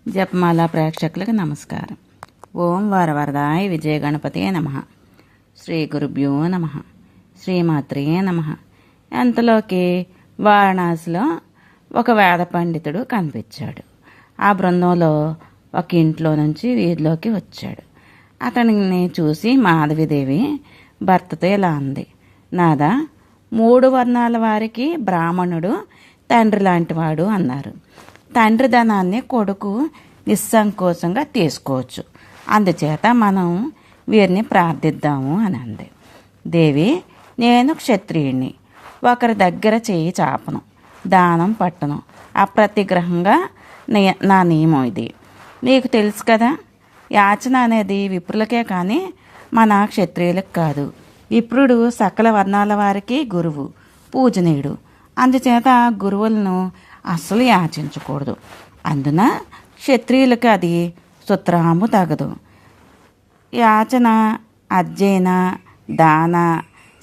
జపమాల ప్రేక్షకులకు నమస్కారం. ఓం వరవరదాయ విజయ గణపతే నమః. శ్రీ గురుభ్యో నమః. శ్రీమాత్రే నమః. అంతలోకి వారణాసిలో ఒక వేద పండితుడు కనిపించాడు. ఆ బృందంలో ఒక ఇంట్లో నుంచి వీధిలోకి వచ్చాడు. అతనిని చూసి మాధవీదేవి భర్తతో ఇలా అంది, నాదా 3 వర్ణాల వారికి బ్రాహ్మణుడు తండ్రి లాంటివాడు అన్నారు. తండ్రి ధనాన్ని కొడుకు నిస్సంకోచంగా తీసుకోవచ్చు. అందుచేత మనం వీరిని ప్రార్థిద్దాము అని అంది. దేవి, నేను క్షత్రియుణ్ణి, ఒకరి దగ్గర చేయి చాపను, దానం పట్టను, అప్రతిగ్రహంగా నా నియమం ఇది. నీకు తెలుసు కదా, యాచన అనేది విప్రులకే కానీ మన క్షత్రియులకు కాదు. విప్రుడు సకల వర్ణాల వారికి గురువు, పూజనీయుడు. అందుచేత గురువులను అస్సలు యాచించకూడదు. అందున క్షత్రియులకు అది సుత్రాము తగదు. యాచన, అధ్యయన, దాన,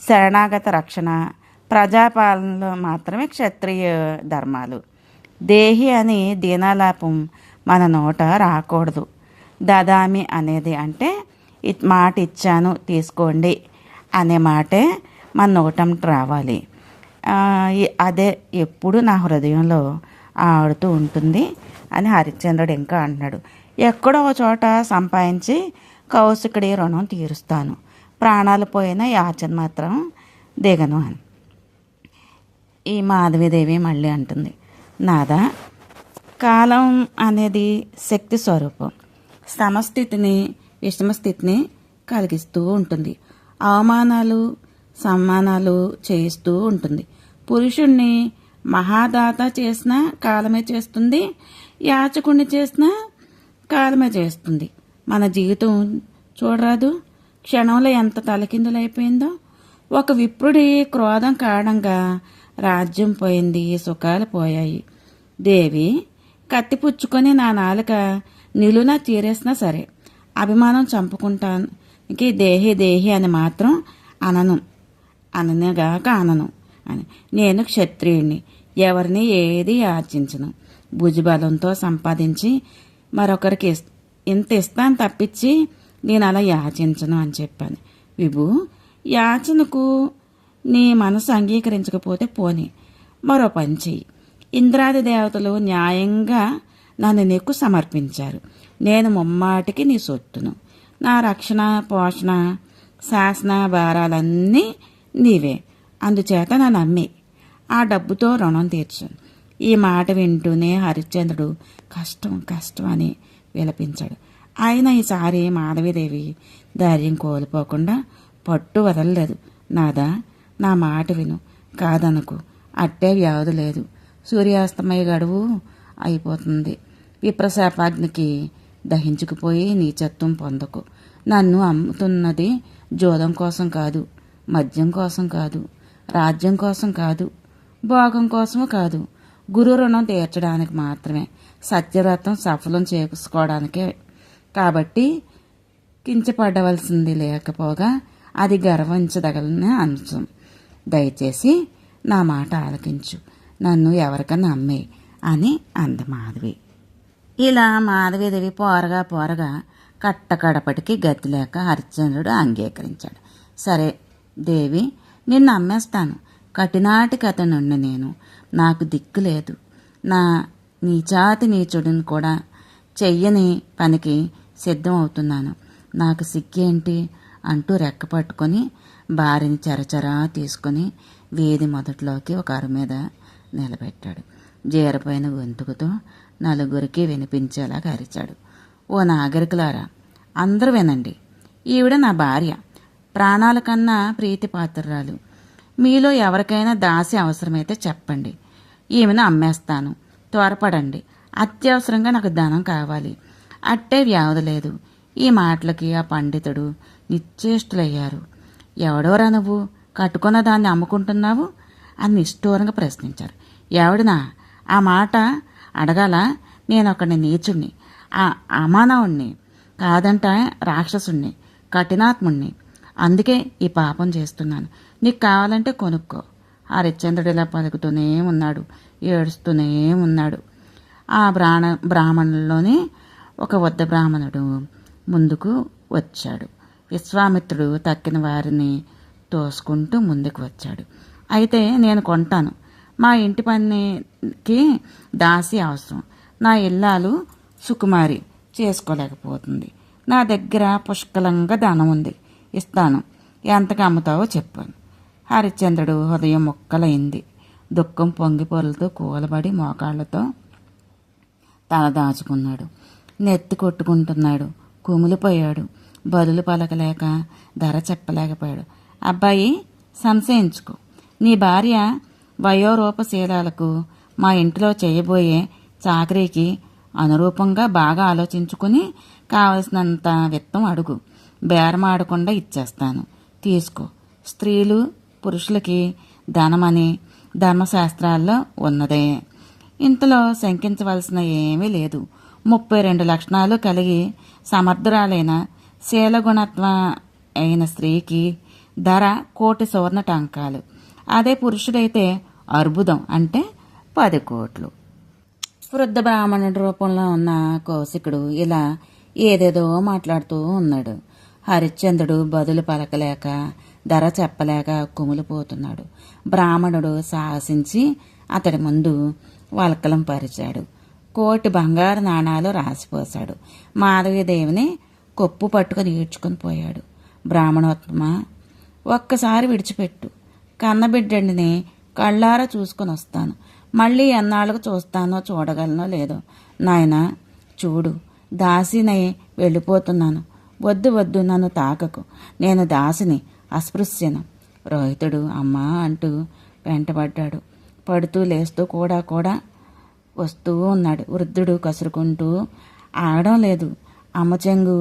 శరణాగత రక్షణ, ప్రజాపాలనలో మాత్రమే క్షత్రియ ధర్మాలు. దేహి అని దీనాలాపం మన నోట రాకూడదు. దదామి అనేది అంటే మాట ఇచ్చాను తీసుకోండి అనే మాటే మన నోటంట రావాలి. అదే ఎప్పుడు నా హృదయంలో ఆడుతూ ఉంటుంది అని హరిశ్చంద్రుడు ఇంకా అంటున్నాడు. ఎక్కడో చోట సంపాదించి కౌశికుడి రుణం తీరుస్తాను, ప్రాణాలు పోయిన యాచన మాత్రం దిగను అని. ఈ మాధవీదేవి మళ్ళీ అంటుంది, నాదా, కాలం అనేది శక్తి స్వరూపం. సమస్థితిని విషమస్థితిని కలిగిస్తూ ఉంటుంది. అవమానాలు సమ్మానాలు చేయిస్తూ ఉంటుంది. పురుషుణ్ణి మహాదాత చేసినా కాలమే చేస్తుంది, యాచకుణ్ణి చేసినా కాలమే చేస్తుంది. మన జీవితం చూడరాదు, క్షణంలో ఎంత తలకిందులైపోయిందో. ఒక విప్రుడి క్రోధం కారణంగా రాజ్యం పోయింది, సుఖాలు పోయాయి. దేవి, కత్తి పుచ్చుకొని నా నాలుక నిలున తీరేసినా సరే అభిమానం చంపుకుంటాను. ఇంక దేహి దేహి అని మాత్రం అనగాక అనను అని. నేను క్షత్రియుణ్ణి, ఎవరిని ఏది యాచించను. భుజబలంతో సంపాదించి మరొకరికి ఇంత ఇస్తాను తప్పించి నేను అలా యాచించను అని చెప్పాను. విభు, యాచనకు నీ మనసు అంగీకరించకపోతే పోనీ, మరో పని చెయ్యి. ఇంద్రాది దేవతలు న్యాయంగా నన్ను నీకు సమర్పించారు. నేను ముమ్మాటికి నీ సొత్తును. నా రక్షణ, పోషణ, శాసన భారాలన్నీ నీవే. అందుచేత నన్ను నమ్మి ఆ డబ్బుతో రుణం తీర్చాను. ఈ మాట వింటూనే హరిశ్చంద్రుడు కష్టం కష్టం అని విలపించాడు. ఆయన ఈసారి మాధవీదేవి ధైర్యం కోల్పోకుండా పట్టు వదలలేదు. నాదా, నా మాట విను, కాదనకు. అట్టే వ్యాధి లేదు. సూర్యాస్తమయ గడువు అయిపోతుంది. విప్రశాపాగ్నికి దహించుకుపోయి నీచత్వం పొందకు. నన్ను అమ్ముతున్నది జోదం కోసం కాదు, మద్యం కోసం కాదు, రాజ్యం కోసం కాదు, భోగం కోసము కాదు, గురు రుణం తీర్చడానికి మాత్రమే, సత్యవ్రతం సఫలం చేసుకోవడానికే. కాబట్టి కించపడవలసింది లేకపోగా అది గర్వించదగిన అంశం. దయచేసి నా మాట ఆలకించు, నన్ను ఎవరికన్నా అమ్మే అని అంది మాధవి. ఇలా మాధవీదేవి పోరగా కట్టకడపటికి గతి లేక హరిశ్చంద్రుడు అంగీకరించాడు. సరే దేవి, నిన్ను అమ్మేస్తాను. కటినాటి కథ నుండి నేను, నాకు దిక్కు లేదు. నా నీచాతి నీచుడిని కూడా చెయ్యని పనికి సిద్ధం అవుతున్నాను. నాకు సిగ్గేంటి అంటూ రెక్క పట్టుకొని భార్యని చరచరా తీసుకొని వీధి మొదట్లోకి ఒక అరు మీద నిలబెట్టాడు. జీరపోయిన గొంతుకుతో నలుగురికి వినిపించేలాగా అరిచాడు. ఓ నాగరికులారా, అందరూ వినండి. ఈవిడ నా భార్య, ప్రాణాల కన్నా ప్రీతిపాత్రురాలు. మీలో ఎవరికైనా దాసి అవసరమైతే చెప్పండి, ఈమెను అమ్మేస్తాను. త్వరపడండి, అత్యవసరంగా నాకు ధనం కావాలి. అట్టే వ్యాధి లేదు. ఈ మాటలకి ఆ పండితుడు నిశ్చేష్టులయ్యారు. ఎవడోరా నువ్వు, కట్టుకున్న దాన్ని అమ్ముకుంటున్నావు అని నిష్ఠూరంగా ప్రశ్నించారు. ఎవడినా ఆ మాట అడగాల? నేను ఒకడిని నీచుణ్ణి, అమానవుణ్ణి, కాదంట రాక్షసుణ్ణి, కఠినాత్ముణ్ణి. అందుకే ఈ పాపం చేస్తున్నాను. నీకు కావాలంటే కొనుక్కో. హరిశ్చంద్రుడు ఇలా పలుకుతూనే ఉన్నాడు, ఏడుస్తూనే ఉన్నాడు. ఆ బ్రాహ్మణుల్లోనే ఒక వద్ద బ్రాహ్మణుడు ముందుకు వచ్చాడు. విశ్వామిత్రుడు తక్కిన వారిని తోసుకుంటూ ముందుకు వచ్చాడు. అయితే నేను కొంటాను. మా ఇంటి పనికి దాసి అవసరం. నా ఇల్లాలు సుకుమారి చేసుకోలేకపోతుంది. నా దగ్గర పుష్కలంగా ధనం ఉంది, ఇస్తాను. ఎంతకు అమ్ముతావో చెప్పాను. హరిశ్చంద్రుడు హృదయం ముక్కలైంది. దుఃఖం పొంగి పొరలతో కూలబడి మోకాళ్లతో తల దాచుకున్నాడు. నెత్తి కొట్టుకుంటున్నాడు. కుమిలిపోయాడు. బదులు పలకలేక ధర చెప్పలేకపోయాడు. అబ్బాయి, సంశయించుకో. నీ భార్య వయోరూపశీలాలకు మా ఇంట్లో చేయబోయే చాకరీకి అనురూపంగా బాగా ఆలోచించుకుని కావలసినంత విత్తం అడుగు. బేరమాడకుండా ఇచ్చేస్తాను. తీసుకో. స్త్రీలు పురుషులకి ధనమని ధర్మశాస్త్రాల్లో ఉన్నదే. ఇంతలో శంకించవలసిన ఏమీ లేదు. 32 లక్షణాలు కలిగి సమర్థురాలైన శీలగుణత్వ అయిన స్త్రీకి ధర 1,00,00,000 సువర్ణ టంకాలు. అదే పురుషుడైతే అర్బుదం అంటే 10 కోట్లు. వృద్ధ బ్రాహ్మణుడి రూపంలో ఉన్న కౌశికుడు ఇలా ఏదేదో మాట్లాడుతూ ఉన్నాడు. హరిశ్చంద్రుడు బదులు పలకలేక ధర చెప్పలేక కుమిలిపోతున్నాడు. బ్రాహ్మణుడు సాహసించి అతడి ముందు వల్కలం పరిచాడు. 1,00,00,000 బంగారు నాణాలు రాసిపోశాడు. మాధవీదేవిని కొప్పు పట్టుకుని ఈడ్చుకుని పోయాడు. బ్రాహ్మణోత్తమ, ఒక్కసారి విడిచిపెట్టు. కన్నబిడ్డని కళ్ళారా చూసుకుని వస్తాను. మళ్ళీ ఎన్నాళ్ళకు చూస్తానో చూడగలనో లేదో. నాయనా చూడు, దాసినై వెళ్ళిపోతున్నాను. వద్దు వద్దు, నన్ను తాకకు. నేను దాసిని, అస్పృశ్యను. రోహితుడు అమ్మా అంటూ వెంటబడ్డాడు. పడుతూ లేస్తూ కూడా వస్తూ ఉన్నాడు. వృద్ధుడు కసురుకుంటూ ఆగడం లేదు. అమ్మ చెంగు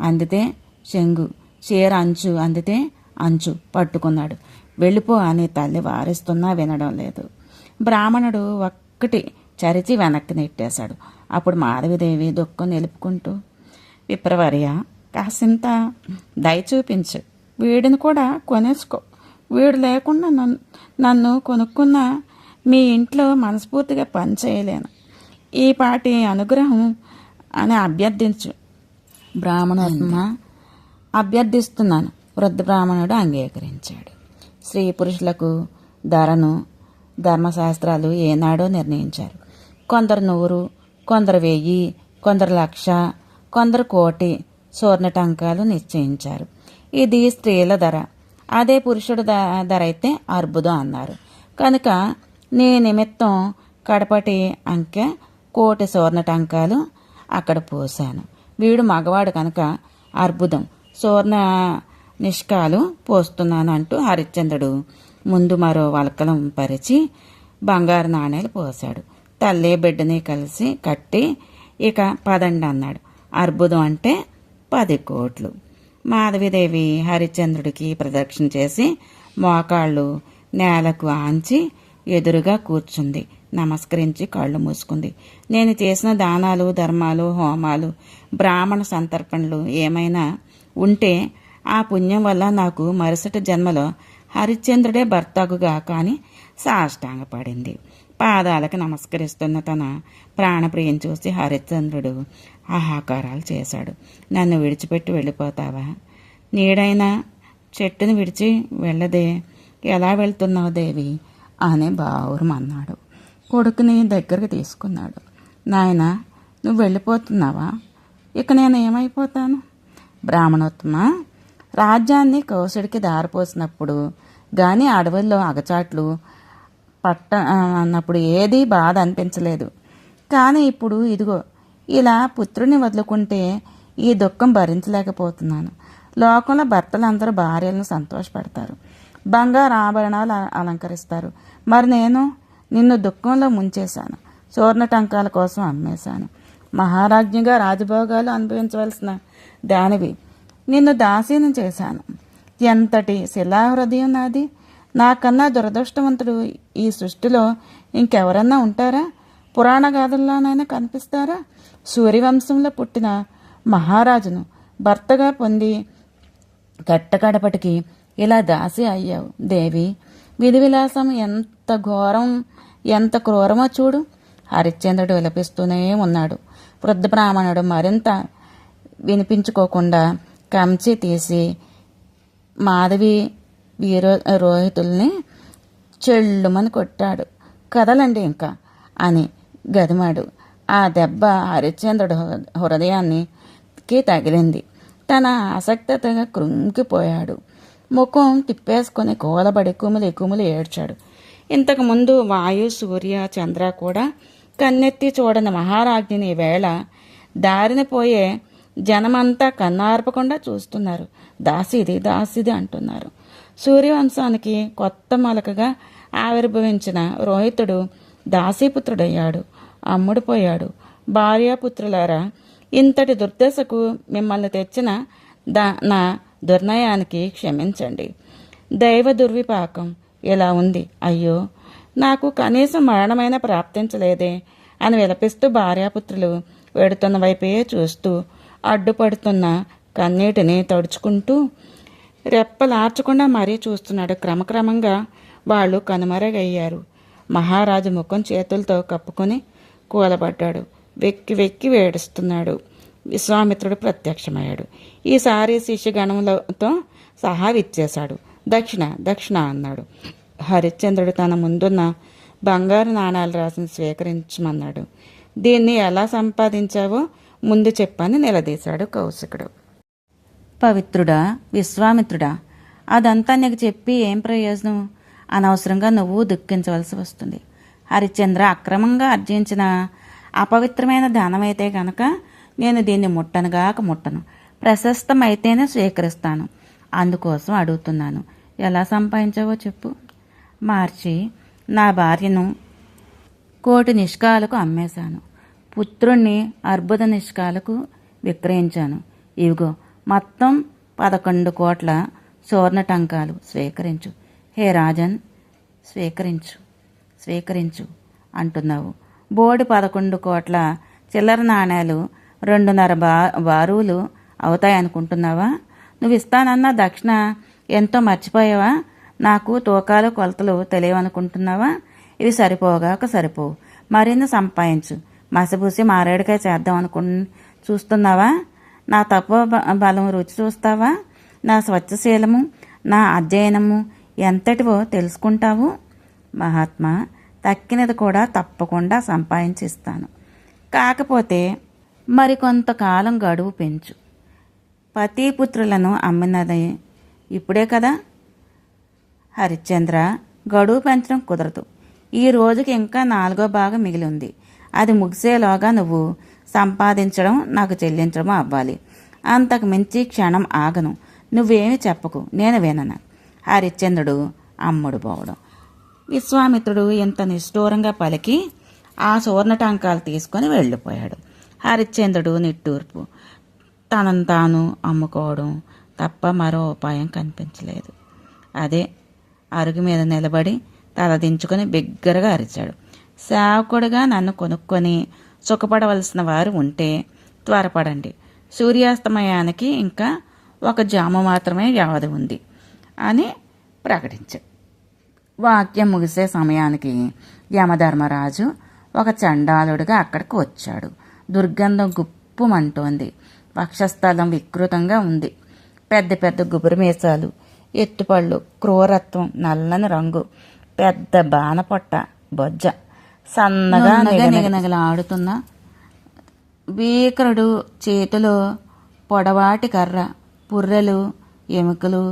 అందితే చెంగు, చీర అంచు అందితే అంచు పట్టుకున్నాడు. వెళ్ళిపో అని తల్లి వారిస్తున్నా వినడం లేదు. బ్రాహ్మణుడు ఒక్కటి చరిచి వెనక్కి నెట్టేశాడు. అప్పుడు మాధవీదేవి దుఃఖం నిలుపుకుంటూ, విప్రవర్య, కాసింత దయ చూపించు. వీడిని కూడా కొనేసుకో. వీడు లేకుండా నన్ను కొనుక్కున్న మీ ఇంట్లో మనస్ఫూర్తిగా పని చేయలేను. ఈ పాటి అనుగ్రహం అని అభ్యర్థించు. బ్రాహ్మణోత్తమ, అభ్యర్థిస్తున్నాను. వృద్ధ బ్రాహ్మణుడు అంగీకరించాడు. స్త్రీ పురుషులకు ధరను ధర్మశాస్త్రాలు ఏనాడో నిర్ణయించారు. కొందరు 100, కొందరు 1000, కొందరు 1,00,000, కొందరు 1,00,00,000 సువర్ణ టంకాలు నిశ్చయించారు. ఇది స్త్రీల ధర. అదే పురుషుడు ధర అయితే అర్బుదం అన్నారు. కనుక నీ నిమిత్తం కడపటి అంకె 1,00,00,000 సువర్ణ టంకాలు అక్కడ పోశాను. వీడు మగవాడు కనుక అర్బుదం సువర్ణ నిష్కాలు పోస్తున్నాను అంటూ హరిశ్చంద్రుడు ముందు మరో వల్కలం పరిచి బంగారు నాణేలు పోశాడు. తల్లి బిడ్డని కలిసి కట్టి ఇక పదండి అన్నాడు. అర్బుదం అంటే 10 కోట్లు. మాధవీదేవి హరిశ్చంద్రుడికి ప్రదక్షిణ చేసి మోకాళ్ళు నేలకు ఆంచి ఎదురుగా కూర్చుంది. నమస్కరించి కళ్ళు మూసుకుంది. నేను చేసిన దానాలు, ధర్మాలు, హోమాలు, బ్రాహ్మణ సంతర్పణలు ఏమైనా ఉంటే ఆ పుణ్యం వల్ల నాకు మరుసటి జన్మలో హరిశ్చంద్రుడే భర్తగుగా కానీ సాష్టాంగపడింది. పాదాలకు నమస్కరిస్తున్న తన ప్రాణప్రియం చూసి హరిశ్చంద్రుడు ఆహాకారాలు చేశాడు. నన్ను విడిచిపెట్టి వెళ్ళిపోతావా? నీడైనా చెట్టుని విడిచి వెళ్ళదే. ఎలా వెళ్తున్నావు దేవి అని బావురమన్నాడు. కొడుకుని దగ్గరికి తీసుకున్నాడు. నాయన, నువ్వు వెళ్ళిపోతున్నావా? ఇక నేను ఏమైపోతాను? బ్రాహ్మణోత్తమ, రాజ్యాన్ని కౌశడికి దారిపోసినప్పుడు గాని అడవుల్లో అగచాట్లు అన్నప్పుడు ఏదీ బాధ అనిపించలేదు. కానీ ఇప్పుడు ఇదిగో ఇలా పుత్రుని వదులుకుంటే ఈ దుఃఖం భరించలేకపోతున్నాను. లోకంలో భర్తలందరూ భార్యలను సంతోషపెడతారు, బంగారు ఆభరణాలు అలంకరిస్తారు. మరి నేను నిన్ను దుఃఖంలో ముంచేశాను. సువర్ణ టంకాల కోసం అమ్మేశాను. మహారాజ్ఞిగా రాజభోగాలు అనుభవించవలసిన దానివి నిన్ను దాసీనం చేశాను. ఎంతటి శిలాహృదయం నాది! నాకన్నా దురదృష్టవంతుడు ఈ సృష్టిలో ఇంకెవరన్నా ఉంటారా? పురాణ గాథల్లోనైనా కనిపిస్తారా? సూర్యవంశంలో పుట్టిన మహారాజును భర్తగా పొంది కట్టకడపటికి ఇలా దాసి అయ్యావు దేవి. విధి విలాసం ఎంత ఘోరం, ఎంత క్రూరమో చూడు. హరిశ్చంద్రుడు విలపిస్తూనే ఉన్నాడు. వృద్ధ బ్రాహ్మణుడు మరింత వినిపించుకోకుండా కంచి తీసి మాధవి రోహితుల్ని చెల్లుమని కొట్టాడు. కదలండి ఇంకా అని గదిమాడు. ఆ దెబ్బ హరిశ్చంద్రుడు హృదయానికి తగిలింది. తన ఆసక్తతగా కృంగిపోయాడు. ముఖం తిప్పేసుకుని కూలబడి కుమిలి కుమిలి ఏడ్చాడు. ఇంతకుముందు వాయు, సూర్య, చంద్ర కూడా కన్నెత్తి చూడని మహారాజ్ఞిని వేళ దారిన పోయే జనమంతా కన్నార్పకుండా చూస్తున్నారు. దాసిది దాసిది అంటున్నారు. సూర్యవంశానికి కొత్త మొలకగా ఆవిర్భవించిన రోహితుడు దాసీపుత్రుడయ్యాడు. అమ్ముడుపోయాడు. భార్యాపుత్రులారా, ఇంతటి దుర్దశకు మిమ్మల్ని తెచ్చిన నా దుర్నయానికి క్షమించండి. దైవ దుర్విపాకం ఇలా ఉంది. అయ్యో, నాకు కనీసం మరణమైన ప్రాప్తించలేదే అని విలపిస్తూ భార్యాపుత్రులు వెడుతున్న వైపే చూస్తూ అడ్డుపడుతున్న కన్నీటిని తడుచుకుంటూ రెప్పలార్చకుండా మరీ చూస్తున్నాడు. క్రమక్రమంగా వాళ్ళు కనుమరుగయ్యారు. మహారాజు ముఖం చేతులతో కప్పుకొని కూలబడ్డాడు. వెక్కి వెక్కి వేడుస్తున్నాడు. విశ్వామిత్రుడు ప్రత్యక్షమయ్యాడు. ఈసారి శిష్యగణములతో సహా విచ్చేశాడు. దక్షిణ దక్షిణ అన్నాడు. హరిశ్చంద్రుడు తన ముందున్న బంగారు నాణాలు రాసిని స్వీకరించమన్నాడు. దీన్ని ఎలా సంపాదించావో ముందు చెప్పని నిలదీశాడు కౌశికుడు. పవిత్రుడా, విశ్వామిత్రుడా, అదంతా నీకు చెప్పి ఏం ప్రయోజనం? అనవసరంగా నువ్వు దుఃఖించవలసి వస్తుంది. హరిశ్చంద్ర అక్రమంగా ఆర్జించిన అపవిత్రమైన ధనమైతే కనుక నేను దీన్ని ముట్టనుగాక ముట్టను. ప్రశస్తమైతేనే స్వీకరిస్తాను. అందుకోసం అడుగుతున్నాను. ఎలా సంపాదించావో చెప్పు. మార్చి నా భార్యను 1,000,000 నిష్కాలకు అమ్మేశాను. పుత్రుణ్ణి అర్బుద నిష్కాలకు విక్రయించాను. ఇవిగో మొత్తం 11 కోట్ల సువర్ణ టంకాలు స్వీకరించు. హే రాజన్, స్వీకరించు స్వీకరించు అంటున్నావు. బోడి 11 కోట్ల చిల్లర నాణేలు 2.5 బారువులు అవుతాయనుకుంటున్నావా? నువ్వు ఇస్తానన్న దక్షిణ ఎంతో మర్చిపోయావా? నాకు తూకాలు కొలతలు తెలియవనుకుంటున్నావా? ఇవి సరిపోగాక సరిపోవు. మరిన్ని సంపాదించు. మసిబూసి మారేడుకాయ చేద్దాం చూస్తున్నావా? నా తత్వ బలం రుచి చూస్తావా? నా స్వచ్ఛశీలము, నా అధ్యయనము ఎంతటివో తెలుసుకుంటావు. మహాత్మా, తక్కినది కూడా తప్పకుండా సంపాదించిస్తాను. కాకపోతే మరికొంతకాలం గడువు పెంచు. పతిపుత్రులను అమ్మినది ఇప్పుడే కదా. హరిశ్చంద్ర, గడువు పెంచడం కుదరదు. ఈ రోజుకి ఇంకా 4వ భాగం మిగిలి ఉంది. అది ముగిసేలోగా నువ్వు సంపాదించడం, నాకు చెల్లించడం అవ్వాలి. అంతకు మించి క్షణం ఆగను. నువ్వేమి చెప్పకు, నేను వినను. హరిశ్చంద్రుడు అమ్ముడు పోవడం. విశ్వామిత్రుడు ఇంత నిష్ఠూరంగా పలికి ఆ సువర్ణ టంకాలు తీసుకొని వెళ్ళిపోయాడు. హరిశ్చంద్రుడు నిట్టూర్పు. తనను తాను అమ్ముకోవడం తప్ప మరో ఉపాయం కనిపించలేదు. అదే అరుగు మీద నిలబడి తలదించుకొని బిగ్గరగా అరిచాడు. సేవకుడిగా నన్ను కొనుక్కొని సుఖపడవలసిన వారు ఉంటే త్వరపడండి. సూర్యాస్తమయానికి ఇంకా 1 జాము మాత్రమే వ్యవధి ఉంది అని ప్రకటించాడు. వాక్యం ముగిసే సమయానికి యమధర్మరాజు ఒక చండాలుడిగా అక్కడికి వచ్చాడు. దుర్గంధం గుప్పుమంటోంది. వక్షస్థలం వికృతంగా ఉంది. పెద్ద పెద్ద గుబురు మీసాలు, ఎత్తుపళ్ళు, క్రూరత్వం, నల్లని రంగు, పెద్ద బాణపొట్ట, బొజ్జ, సన్నగా నిగనిగలాడుతున్న భీకరుడు చేతిలో పొడవాటి కర్ర, పుర్రెలు, ఎముకలు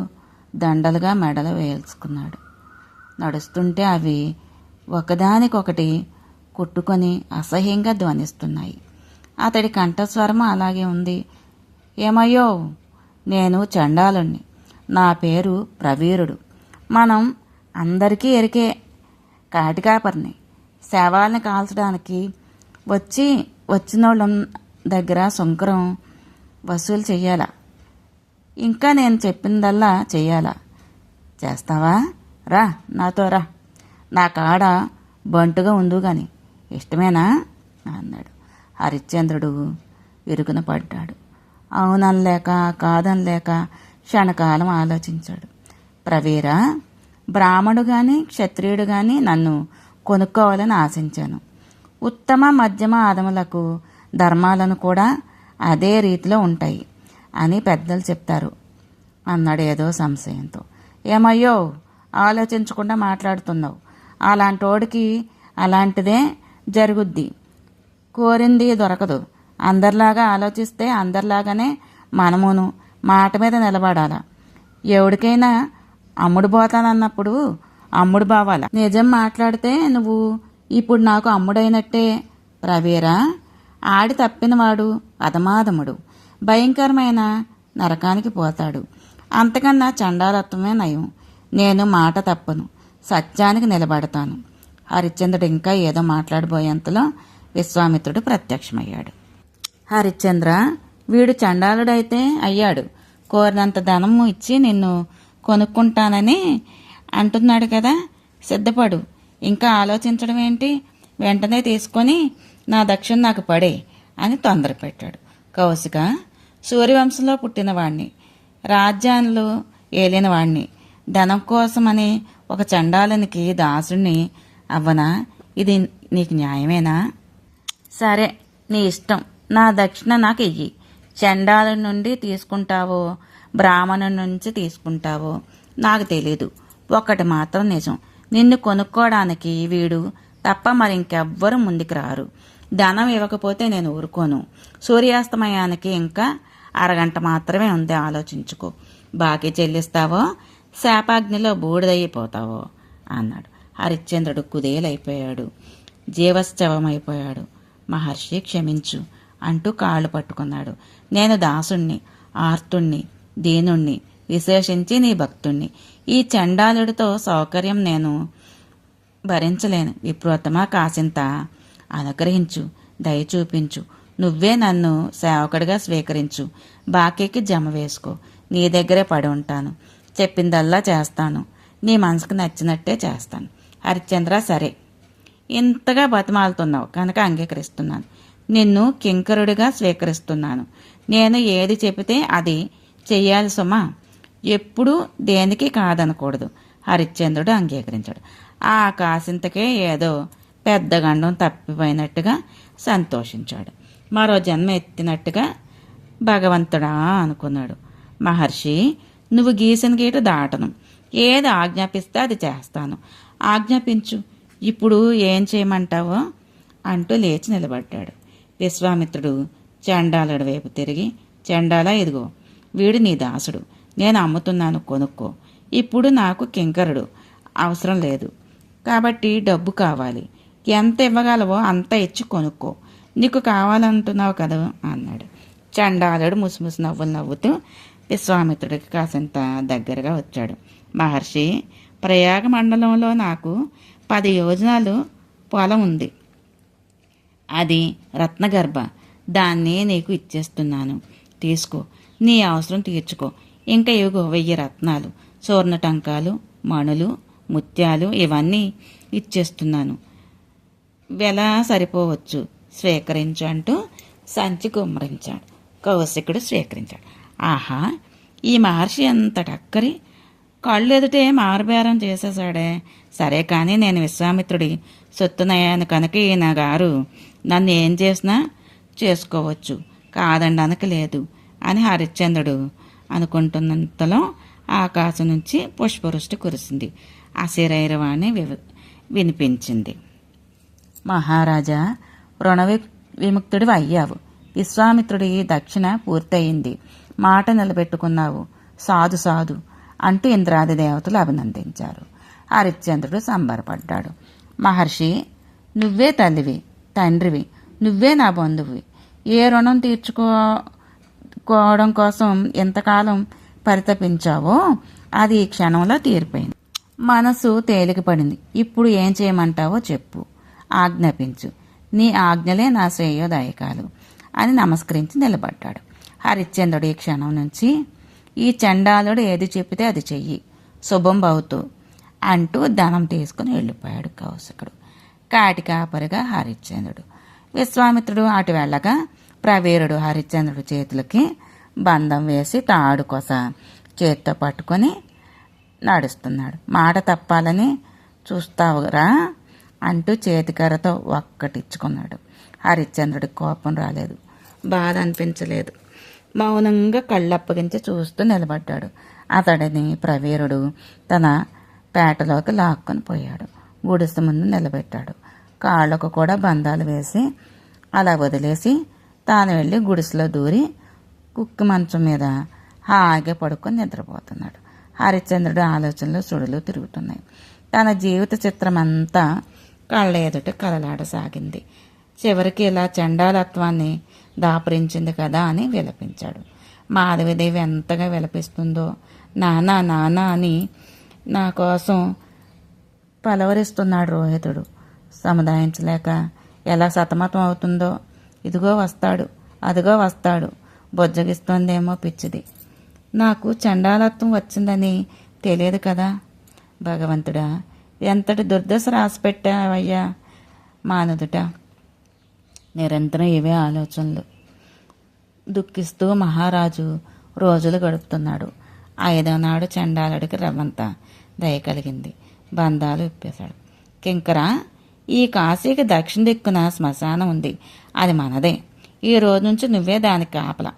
దండలుగా మెడలు వేల్చుకున్నాడు. నడుస్తుంటే అవి ఒకదానికొకటి కొట్టుకొని అసహ్యంగా ధ్వనిస్తున్నాయి. అతడి కంఠస్వరం అలాగే ఉంది. ఏమయ్యో, నేను చండాలుణ్ణి. నా పేరు ప్రవీరుడు. మనం అందరికీ ఎరికే కాటికాపర్ని. శవాల్ని కాల్చడానికి వచ్చినోళ్ళ దగ్గర సుంకరం వసూలు చెయ్యాలా? ఇంకా నేను చెప్పిందల్లా చెయ్యాలా? చేస్తావా? రా, నాతో రా. నా కాడ బంటుగా ఉండు గాని ఇష్టమేనా అన్నాడు. హరిశ్చంద్రుడు ఇరుకున పడ్డాడు. అవుననలేక కాదనలేక క్షణకాలం ఆలోచించాడు. ప్రవీరా, బ్రాహ్మడు గాని క్షత్రియుడు గాని నన్ను కొనుక్కోవాలని ఆశించాను. ఉత్తమ మధ్యమ అధములకు ధర్మాలను కూడా అదే రీతిలో ఉంటాయి అని పెద్దలు చెప్తారు అన్నాడు ఏదో సంశయంతో. ఏమయ్యో, ఆలోచించకుండా మాట్లాడుతున్నావు. అలాంటోడికి అలాంటిదే జరుగుద్ది. కోరింది దొరకదు. అందరిలాగా ఆలోచిస్తే అందరిలాగానే మనమును మాట మీద నిలబడాలా. ఎవడికైనా అమ్ముడు పోతానన్నప్పుడు అమ్ముడు బావాలా. నిజం మాట్లాడితే నువ్వు ఇప్పుడు నాకు అమ్ముడైనట్టే ప్రవీరా. ఆడి తప్పినవాడు అధమాధముడు, భయంకరమైన నరకానికి పోతాడు. అంతకన్నా చండాలత్వమే నయం. నేను మాట తప్పను, సత్యానికి నిలబడతాను. హరిశ్చంద్రుడు ఇంకా ఏదో మాట్లాడబోయేంతలో విశ్వామిత్రుడు ప్రత్యక్షమయ్యాడు. హరిశ్చంద్ర, వీడు చండాలుడైతే అయ్యాడు. కోరినంత ధనము ఇచ్చి నిన్ను కొనుక్కుంటానని అంటున్నాడు కదా, సిద్ధపడు. ఇంకా ఆలోచించడం ఏంటి? వెంటనే తీసుకొని నా దక్షిణ నాకు పడే అని తొందర పెట్టాడు. కౌశిక, సూర్యవంశంలో పుట్టినవాణ్ణి, రాజ్యాలు ఏలినవాణ్ణి, ధనం కోసమని ఒక చండాలునికి దాసుణ్ణి అవ్వనా? ఇది నీకు న్యాయమేనా? సరే, నీ ఇష్టం. నా దక్షిణ నాకు ఇయ్యి. చండాలు నుండి తీసుకుంటావో బ్రాహ్మణుడి నుంచి తీసుకుంటావో నాకు తెలీదు. ఒక్కటి మాత్రం నిజం, నిన్ను కొనుక్కోవడానికి వీడు తప్ప మరింకెవ్వరూ ముందుకు రారు. ధనం ఇవ్వకపోతే నేను ఊరుకోను. సూర్యాస్తమయానికి ఇంకా అరగంట మాత్రమే ఉంది, ఆలోచించుకో. బాకీ చెల్లిస్తావో శాపాగ్నిలో బూడిదైపోతావో అన్నాడు. హరిశ్చంద్రుడు కుదేలైపోయాడు, జీవశ్చవమైపోయాడు. మహర్షి క్షమించు అంటూ కాళ్ళు పట్టుకున్నాడు. నేను దాసుణ్ణి, ఆర్తుణ్ణి, దీనుణ్ణి, విశేషించి నీ భక్తుణ్ణి. ఈ చండాలుడితో సౌకర్యం నేను భరించలేను. విప్రోత్తమ, కాసింత అనుగ్రహించు, దయ చూపించు. నువ్వే నన్ను సేవకుడిగా స్వీకరించు. బాకీకి జమ వేసుకో. నీ దగ్గరే పడి ఉంటాను. చెప్పిందల్లా చేస్తాను. నీ మనసుకు నచ్చినట్టే చేస్తాను. హరిశ్చంద్ర, సరే, ఇంతగా బతిమాలుతున్నావు కనుక అంగీకరిస్తున్నాను. నిన్ను కింకరుడిగా స్వీకరిస్తున్నాను. నేను ఏది చెబితే అది చెయ్యాలి సుమా. ఎప్పుడూ దేనికి కాదనకూడదు. హరిశ్చంద్రుడు అంగీకరించాడు. ఆ కాసింతకే ఏదో పెద్ద గండం తప్పిపోయినట్టుగా సంతోషించాడు. మరో జన్మ ఎత్తినట్టుగా భగవంతుడా అనుకున్నాడు. మహర్షి, నువ్వు గీసిన గీటు దాటను. ఏది ఆజ్ఞాపిస్తే అది చేస్తాను. ఆజ్ఞాపించు. ఇప్పుడు ఏం చేయమంటావో అంటూ లేచి నిలబడ్డాడు. విశ్వామిత్రుడు చండాలుడి వైపు తిరిగి, చండాలా, ఇదిగో వీడు నీ దాసుడు. నేను అమ్ముతున్నాను, కొనుక్కో. ఇప్పుడు నాకు కింకరుడు అవసరం లేదు కాబట్టి డబ్బు కావాలి. ఎంత ఇవ్వగలవో అంత ఇచ్చి కొనుక్కో. నీకు కావాలంటున్నావు కదా అన్నాడు. చండాలుడు ముసిముసి నవ్వులు నవ్వుతూ విశ్వామిత్రుడికి కాసింత దగ్గరగా వచ్చాడు. మహర్షి, ప్రయాగ మండలంలో నాకు 10 యోజనాలు పొలం ఉంది. అది రత్నగర్భ. దాన్ని నీకు ఇచ్చేస్తున్నాను, తీసుకో. నీ అవసరం తీర్చుకో. ఇంకా ఇవిగో 1000 రత్నాలు, సువర్ణ టంకాలు, మణులు, ముత్యాలు ఇవన్నీ ఇచ్చేస్తున్నాను. వెల సరిపోవచ్చు, స్వీకరించు అంటూ సంచి గుమ్మరించాడు. కౌశికుడు స్వీకరించాడు. ఆహా, ఈ మహర్షి ఎంత టక్కరి! కళ్ళు ఎదుటే మారుబేరం చేసేశాడే. సరే కానీ నేను విశ్వామిత్రుడి సొత్తునయ్యాను కనుక ఈయన గారు నన్ను ఏం చేసినా చేసుకోవచ్చు, కాదండనక లేదు అని హరిశ్చంద్రుడు అనుకుంటున్నంతలో ఆకాశం నుంచి పుష్పవృష్టి కురిసింది. అశరీరవాణి వినిపించింది. మహారాజా, రుణ విముక్తుడివి అయ్యావు. విశ్వామిత్రుడి దక్షిణ పూర్తయింది. మాట నిలబెట్టుకున్నావు. సాధు సాధు అంటూ ఇంద్రాది దేవతలు అభినందించారు. హరిశ్చంద్రుడు సంబరపడ్డాడు. మహర్షి, నువ్వే తల్లివి, తండ్రివి, నువ్వే నా బంధువువి. ఏ రుణం తీర్చుకోవడం కోసం ఎంతకాలం పరితపించావో అది ఈ క్షణంలో తీరిపోయింది. మనసు తేలికపడింది. ఇప్పుడు ఏం చేయమంటావో చెప్పు, ఆజ్ఞాపించు. నీ ఆజ్ఞలే నా శ్రేయోదాయకాలు అని నమస్కరించి నిలబడ్డాడు. హరిశ్చంద్రుడు ఈ క్షణం నుంచి ఈ చండాలుడు ఏది చెప్పితే అది చెయ్యి, శుభం భవతు అంటూ ధనం తీసుకుని వెళ్ళిపోయాడు కౌశికుడు. కాటికాపరిగా హరిశ్చంద్రుడు. విశ్వామిత్రుడు అటు వెళ్ళగా ప్రవీరుడు హరిశ్చంద్రుడి చేతులకి బంధం వేసి తాడు కొస చేత్తో పట్టుకొని నడుస్తున్నాడు. మాట తప్పాలని చూస్తావురా అంటూ చేతికర్రతో ఒక్కటిచ్చుకున్నాడు. హరిశ్చంద్రుడికి కోపం రాలేదు, బాధ అనిపించలేదు. మౌనంగా కళ్ళప్పగించి చూస్తూ నిలబడ్డాడు. అతడిని ప్రవీరుడు తన పేటలోకి లాక్కొని పోయాడు. గుడిసె ముందు నిలబెట్టాడు. కాళ్ళకు కూడా బంధాలు వేసి అలా వదిలేసి తాను వెళ్ళి గుడిసెలో దూరి కుక్కి మంచం మీద హాయిగా పడుకొని నిద్రపోతున్నాడు. హరిశ్చంద్రుడి ఆలోచనలు సుడులు తిరుగుతున్నాయి. తన జీవిత చిత్రమంతా కళ్ళ ఎదుట కలలాడసాగింది. చివరికి ఇలా చండాలత్వాన్ని దాపురించింది కదా అని విలపించాడు. మాధవిదేవి ఎంతగా విలపిస్తుందో, నానా నానా అని నా కోసం పలవరిస్తున్నాడు రోహితుడు. సముదాయించలేక ఎలా సతమతం అవుతుందో. ఇదిగో వస్తాడు, అదిగో వస్తాడు, బొజ్జగిస్తోందేమో పిచ్చిది. నాకు చండాలత్వం వచ్చిందని తెలియదు కదా. భగవంతుడా, ఎంతటి దుర్దశ రాసిపెట్టావయ్యా మానదుట. నిరంతరం ఇవే ఆలోచనలు. దుఃఖిస్తూ మహారాజు రోజులు గడుపుతున్నాడు. 5వ నాడు చండాలుడికి రవ్వంత దయ కలిగింది. బంధాలు ఇప్పేశాడు. కింకర, ఈ కాశీకి దక్షిణ దిక్కున శ్మశానం ఉంది, అది మనదే. ఈ రోజు నుంచి నువ్వే దానికి కాపలా.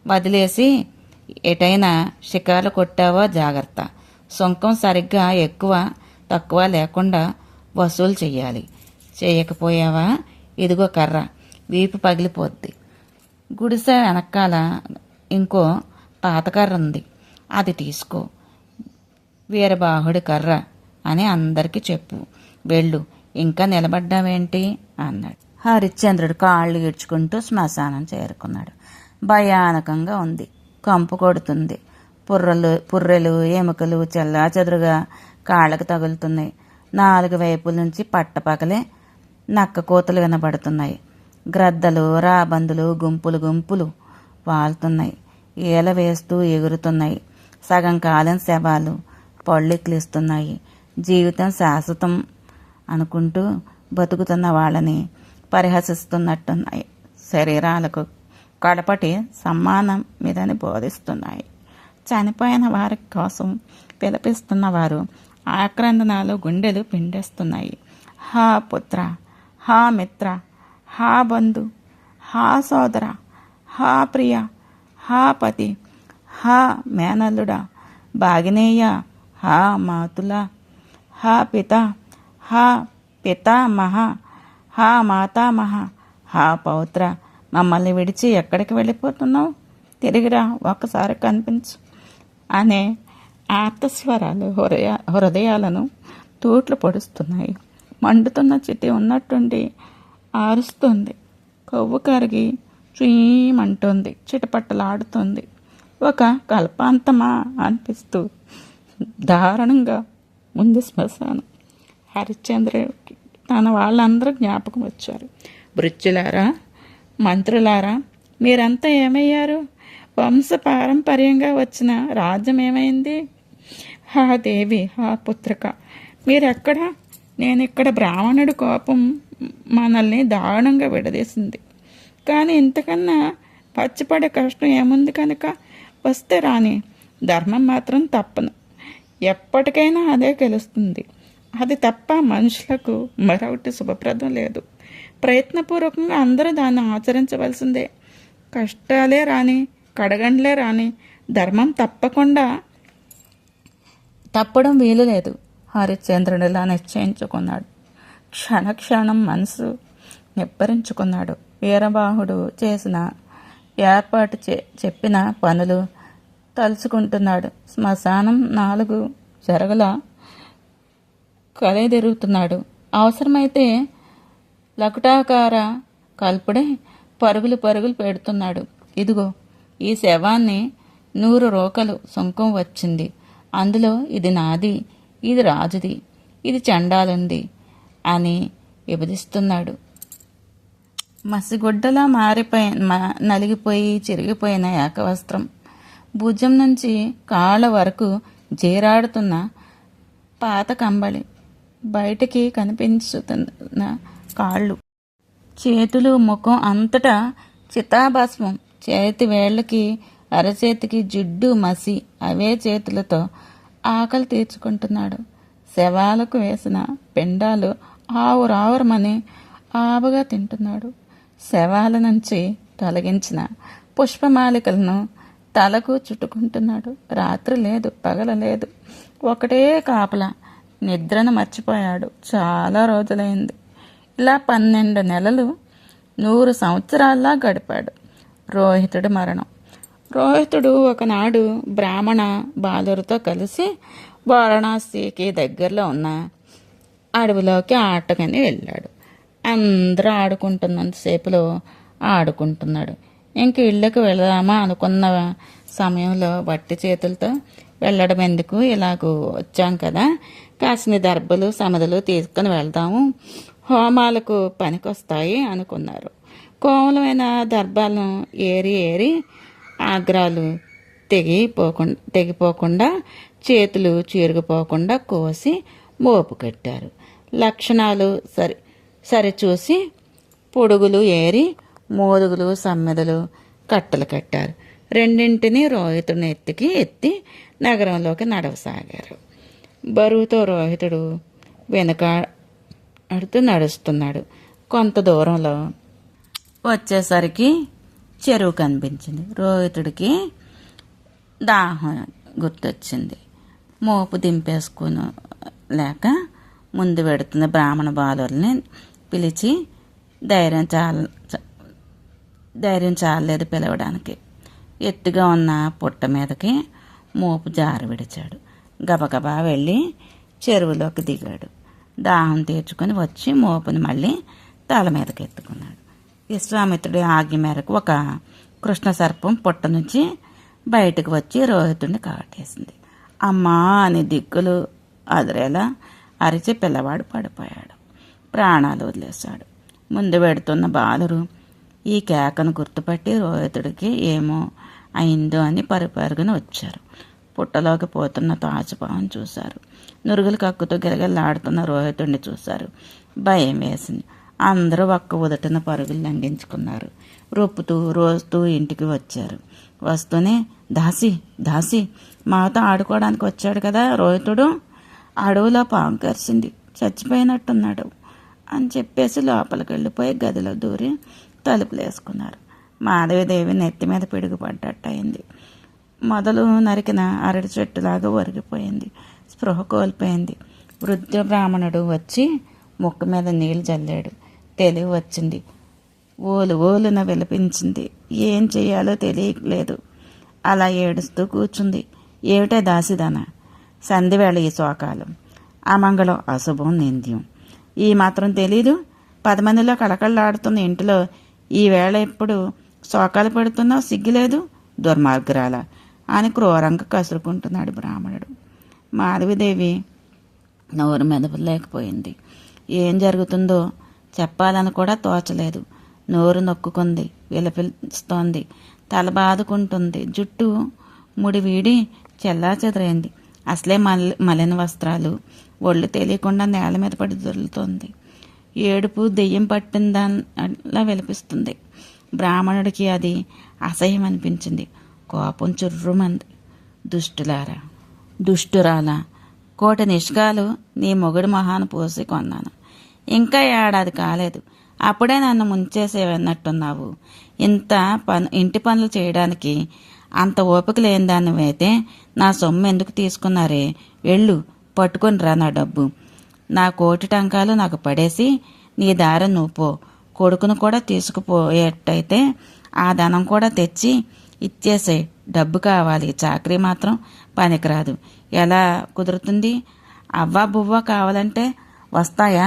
వదిలేసి ఎటైనా షికార్లు కొట్టావో జాగ్రత్త. సుంకం సరిగ్గా ఎక్కువ తక్కువ లేకుండా వసూలు చెయ్యాలి. చేయకపోయావా ఇదిగో కర్ర, వీపు పగిలిపోద్ది. గుడిసె వెనకాల ఇంకో పాత కర్ర ఉంది, అది తీసుకో. వీరబాహుడి కర్ర అని అందరికీ చెప్పు. వెళ్ళు, ఇంకా నిలబడ్డావేంటి అన్నాడు. హరిశ్చంద్రుడు కాళ్ళు ఈడ్చుకుంటూ శ్మశానం చేరుకున్నాడు. భయానకంగా ఉంది. కంపు కొడుతుంది. పుర్రెలు ఎముకలు చెల్లాచెదురుగా కాళ్ళకు తగులుతున్నాయి. 4 వైపుల నుంచి పట్టపగలే నక్క కోతలు వినబడుతున్నాయి. గ్రద్దలు రాబందులు గుంపులు గుంపులు వాళ్తున్నాయి. ఈల వేస్తూ ఎగురుతున్నాయి. సగం కాలం శవాలు పళ్ళెక్కిలిస్తున్నాయి. జీవితం శాశ్వతం అనుకుంటూ బతుకుతున్న వాళ్ళని పరిహసిస్తున్నట్టున్నాయి. శరీరాలకు కడపటి సమ్మానం మీదని బోధిస్తున్నాయి. చనిపోయిన వారి కోసం పిలిపిస్తున్న వారు ఆక్రందనాలు గుండెలు పిండేస్తున్నాయి. హా పుత్ర, హా మిత్ర, హా బంధు, హా సోదర, హా ప్రియ, హా పతి, హా మేనల్లుడా, భాగినేయ, హా మాతుల, హా పిత, హా పితామహ, హా మాతామహ, హా పౌత్ర, మమ్మల్ని విడిచి ఎక్కడికి వెళ్ళిపోతున్నావు? తిరిగిరా, ఒక్కసారి కనిపించు అనే ఆర్తస్వరాలు హృదయాలను తూట్లు పొడుస్తున్నాయి. మండుతున్న చితి ఉన్నట్టుండి ఆరుస్తుంది. కొవ్వు కరిగి చుయ్యమంటుంది, చిటపట్టలాడుతుంది. ఒక కల్పాంతమా అనిపిస్తూ దారుణంగా ముందు శ్మశానం. హరిశ్చంద్రుడికి తన వాళ్ళందరూ జ్ఞాపకం వచ్చారు. భృత్యులారా, మంత్రులారా, మీరంతా ఏమయ్యారు? వంశపారంపర్యంగా వచ్చిన రాజ్యం ఏమైంది? హా దేవి, హా పుత్రిక, మీరెక్కడ? నేనిక్కడ. బ్రాహ్మణుడి కోపం మనల్ని దారుణంగా విడదీసింది. కానీ ఇంతకన్నా పచ్చిపడే కష్టం ఏముంది కనుక వస్తే రాని. ధర్మం మాత్రం తప్పను. ఎప్పటికైనా అదే గెలుస్తుంది. అది తప్ప మనుషులకు మరొకటి శుభప్రదం లేదు. ప్రయత్నపూర్వకంగా అందరూ దాన్ని ఆచరించవలసిందే. కష్టాలే రాని, కడగండ్లే రాని, ధర్మం తప్పకుండా తప్పడం వీలు లేదు. హరిశ్చంద్రుడిలా నిశ్చయించుకున్నాడు. క్షణక్షణం మనసు నిబ్బరించుకున్నాడు. వీరబాహుడు చేసిన ఏర్పాటు చెప్పిన పనులు తలుచుకుంటున్నాడు. శ్మశానం 4 జరగల కలెదిరుగుతున్నాడు. అవసరమైతే లకుటాకార కల్పుడే పరుగులు పెడుతున్నాడు. ఇదిగో ఈ శవాన్ని 100 రోకలు సుంకం వచ్చింది. అందులో ఇది నాది, ఇది రాజుది, ఇది చండాలుంది అని విభజిస్తున్నాడు. మసిగుడ్డలా నలిగిపోయి చిరిగిపోయిన ఏకవస్త్రం, భుజం నుంచి కాళ్ళ వరకు జీరాడుతున్న పాత కంబళి, బయటికి కనిపించుతున్న కాళ్ళు, చేతులు, ముఖం అంతటా చితాభస్మం. చేతి వేళ్ళకి అరచేతికి జిడ్డు మసి. అవే చేతులతో ఆకలి తీర్చుకుంటున్నాడు. శవాలకు వేసిన పిండాలు ఆవురావురమని ఆవుగా తింటున్నాడు. శవాల నుంచి తొలగించిన పుష్పమాలికలను తలకు చుట్టుకుంటున్నాడు. రాత్రి లేదు, పగల లేదు, ఒకటే కాపలా. నిద్రను మర్చిపోయాడు. చాలా రోజులైంది. ఇలా 12 నెలలు 100 సంవత్సరాల్లా గడిపాడు. రోహితుడి మరణం. రోహితుడు ఒకనాడు బ్రాహ్మణ బాలురితో కలిసి వారణాసికి దగ్గరలో ఉన్న అడవిలోకి ఆటకని వెళ్ళాడు. అందరూ ఆడుకుంటున్నంతసేపులో ఆడుకుంటున్నాడు. ఇంక ఇళ్ళకి వెళదామా అనుకున్న సమయంలో వట్టి చేతులతో వెళ్ళడం ఎందుకు, ఇలాగూ వచ్చాం కదా, కాసిన దర్భలు సమిదలు తీసుకుని వెళ్దాము, హోమాలకు పనికొస్తాయి అనుకున్నారు. కోమలమైన దర్భాలను ఏరి ఏరి ఆగ్రాలు తెగిపోకుండా చేతులు చీరుకుపోకుండా కోసి మోపు కట్టారు. లక్షణాలు సరిచూసి పొడుగులు ఏరి మోదుగులు సమ్మెదలు కట్టలు కట్టారు. రెండింటినీ రోహితుడిని ఎత్తి నగరంలోకి నడవసాగారు. బరువుతో రోహితుడు వెనుకాడుతూ నడుస్తున్నాడు. కొంత దూరంలో వచ్చేసరికి చెరువు కనిపించింది. రోహితుడికి దాహం గుర్తొచ్చింది. మోపు దింపేసుకుని లేక ముందు పెడుతున్న బ్రాహ్మణ బాలుల్ని పిలిచి ధైర్యం చాలలేదు పిలవడానికి. ఎత్తుగా ఉన్న పుట్ట మీదకి మోపు జారు విడిచాడు. గబగబా వెళ్ళి చెరువులోకి దిగాడు. దాహం తీర్చుకొని వచ్చి మోపుని మళ్ళీ తల మీదకి ఎత్తుకున్నాడు. విశ్వామిత్రుడి ఆజ్ఞ మేరకు ఒక కృష్ణ సర్పం పుట్ట నుంచి బయటకు వచ్చి రోహితుడిని కాటేసింది. అమ్మా అని దిక్కులు అదిరేలా అరిచి పిల్లవాడు పడిపోయాడు. ప్రాణాలు వదిలేశాడు. ముందు పెడుతున్న బాలురు ఈ కేకను గుర్తుపట్టి రోహితుడికి ఏమో అయిందో అని పరుగున వచ్చారు. పుట్టలోకి పోతున్న తాచుపామును చూశారు. నురుగులు కక్కుతూ గిలగిల్లాడుతున్న రోహితుడిని చూశారు. భయం వేసింది. అందరూ ఒక్క ఉదటిన పరుగులు లంఘించుకున్నారు. రొప్పుతూ రోజుతూ ఇంటికి వచ్చారు. వస్తూనే దాసి మాతో ఆడుకోవడానికి వచ్చాడు కదా రోహితుడు, అడవులో పాము కరిచింది, చచ్చిపోయినట్టున్నాడు అని చెప్పేసి లోపలికి వెళ్ళిపోయి గదిలో దూరి తలుపులు వేసుకున్నారు. మాధవీదేవి నెత్తి మీద పిడుగుపడ్డట్టయింది. మొదలు నరికిన అరటి చెట్టులాగా ఒరిగిపోయింది. స్పృహ కోల్పోయింది. వృద్ధ బ్రాహ్మణుడు వచ్చి ముక్కు మీద నీళ్లు చల్లాడు. తెలివి వచ్చింది. ఓలున విలపించింది. ఏం చెయ్యాలో తెలియలేదు. అలా ఏడుస్తూ కూర్చుంది. ఏమిటే దాసిదానా, సంధివేళ ఈ శోకాలం, అమంగళం, అశుభం, నింద్యం ఈ మాత్రం తెలీదు? 10 మందిలో కళకళలాడుతున్న ఇంటిలో ఈ వేళ ఎప్పుడు శోకాలు పెడుతున్నావు, సిగ్గులేదు దుర్మార్గురాల అని క్రూరంగా కసురుకుంటున్నాడు బ్రాహ్మణుడు. మాధవీదేవి నోరు మెదపలేకపోయింది. ఏం జరుగుతుందో చెప్పాలని కూడా తోచలేదు. నోరు నొక్కుంది, విలపిస్తోంది, తల బాదుకుంటుంది. జుట్టు ముడి వీడి చెల్లాచెదరైంది. అసలే మలిన వస్త్రాలు, ఒళ్ళు తెలియకుండా నేల మీద పడి దొరులుతోంది. ఏడుపు దెయ్యం పట్టిందలా విలపిస్తుంది. బ్రాహ్మణుడికి అది అసహ్యం అనిపించింది. కోపం చుర్రుమంది. దుష్టురాలా, 1,000,000 నిష్కాలు నీ మొగుడి మొహాన పోసి కొన్నాను. ఇంకా ఏడాది కాలేదు, అప్పుడే నన్ను ముంచేసేవన్నట్టున్నావు. ఇంటి పనులు చేయడానికి అంత ఓపిక లేని దానివైతే నా సొమ్ము ఎందుకు తీసుకున్నారే? వెళ్ళు, పట్టుకొని రా నా డబ్బు. నా 1,000,000 టంకాలు నాకు పడేసి నీ దారి నువ్వు పో. కొడుకును కూడా తీసుకుపోయేట్టయితే ఆ ధనం కూడా తెచ్చి ఇచ్చేసే. డబ్బు కావాలి, చాకరీ మాత్రం పనికిరాదు. ఎలా కుదురుతుంది? అవ్వా బువ్వ కావాలంటే వస్తాయా?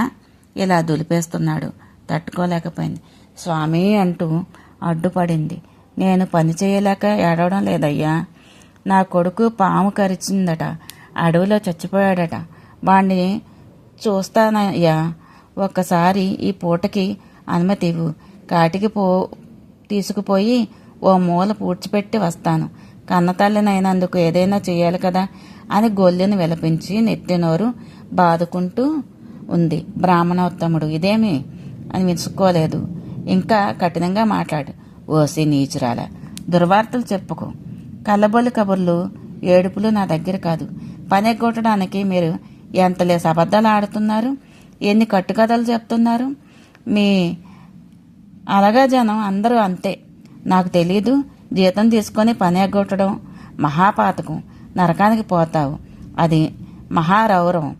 ఇలా దులిపేస్తున్నాడు. తట్టుకోలేకపోయింది. స్వామి అంటూ అడ్డుపడింది. నేను పని చేయలేక ఏడవడం లేదయ్యా. నా కొడుకు పాము కరిచిందట, అడవిలో చచ్చిపోయాడట. వాణ్ణి చూస్తానయ్యా. ఒక్కసారి ఈ పూటకి అనుమతి ఇవ్వు. కాటికి తీసుకుపోయి ఓ మూల పూడ్చిపెట్టి వస్తాను. కన్నతల్లినైనందుకు ఏదైనా చెయ్యాలి కదా అని గొల్లెను విలపించి నెత్తినోరు బాదుకుంటూ ఉంది. బ్రాహ్మణోత్తముడు ఇదేమి అని విసుకోలేదు. ఇంకా కఠినంగా మాట్లాడు. ఓసి నీచురాల, దుర్వార్తలు చెప్పుకో. కళ్ళబొల్లి కబుర్లు, ఏడుపులు నా దగ్గర కాదు. పని ఎగ్గొట్టడానికి మీరు ఎంతలేసి అబద్ధాలు ఆడుతున్నారు. ఎన్ని కట్టుకథలు చెప్తున్నారు. మీ అలాగా జనం అందరూ అంతే. నాకు తెలీదు, జీతం తీసుకొని పని ఎగ్గొట్టడం మహాపాతకం, నరకానికి పోతావు, అది మహారౌరవం.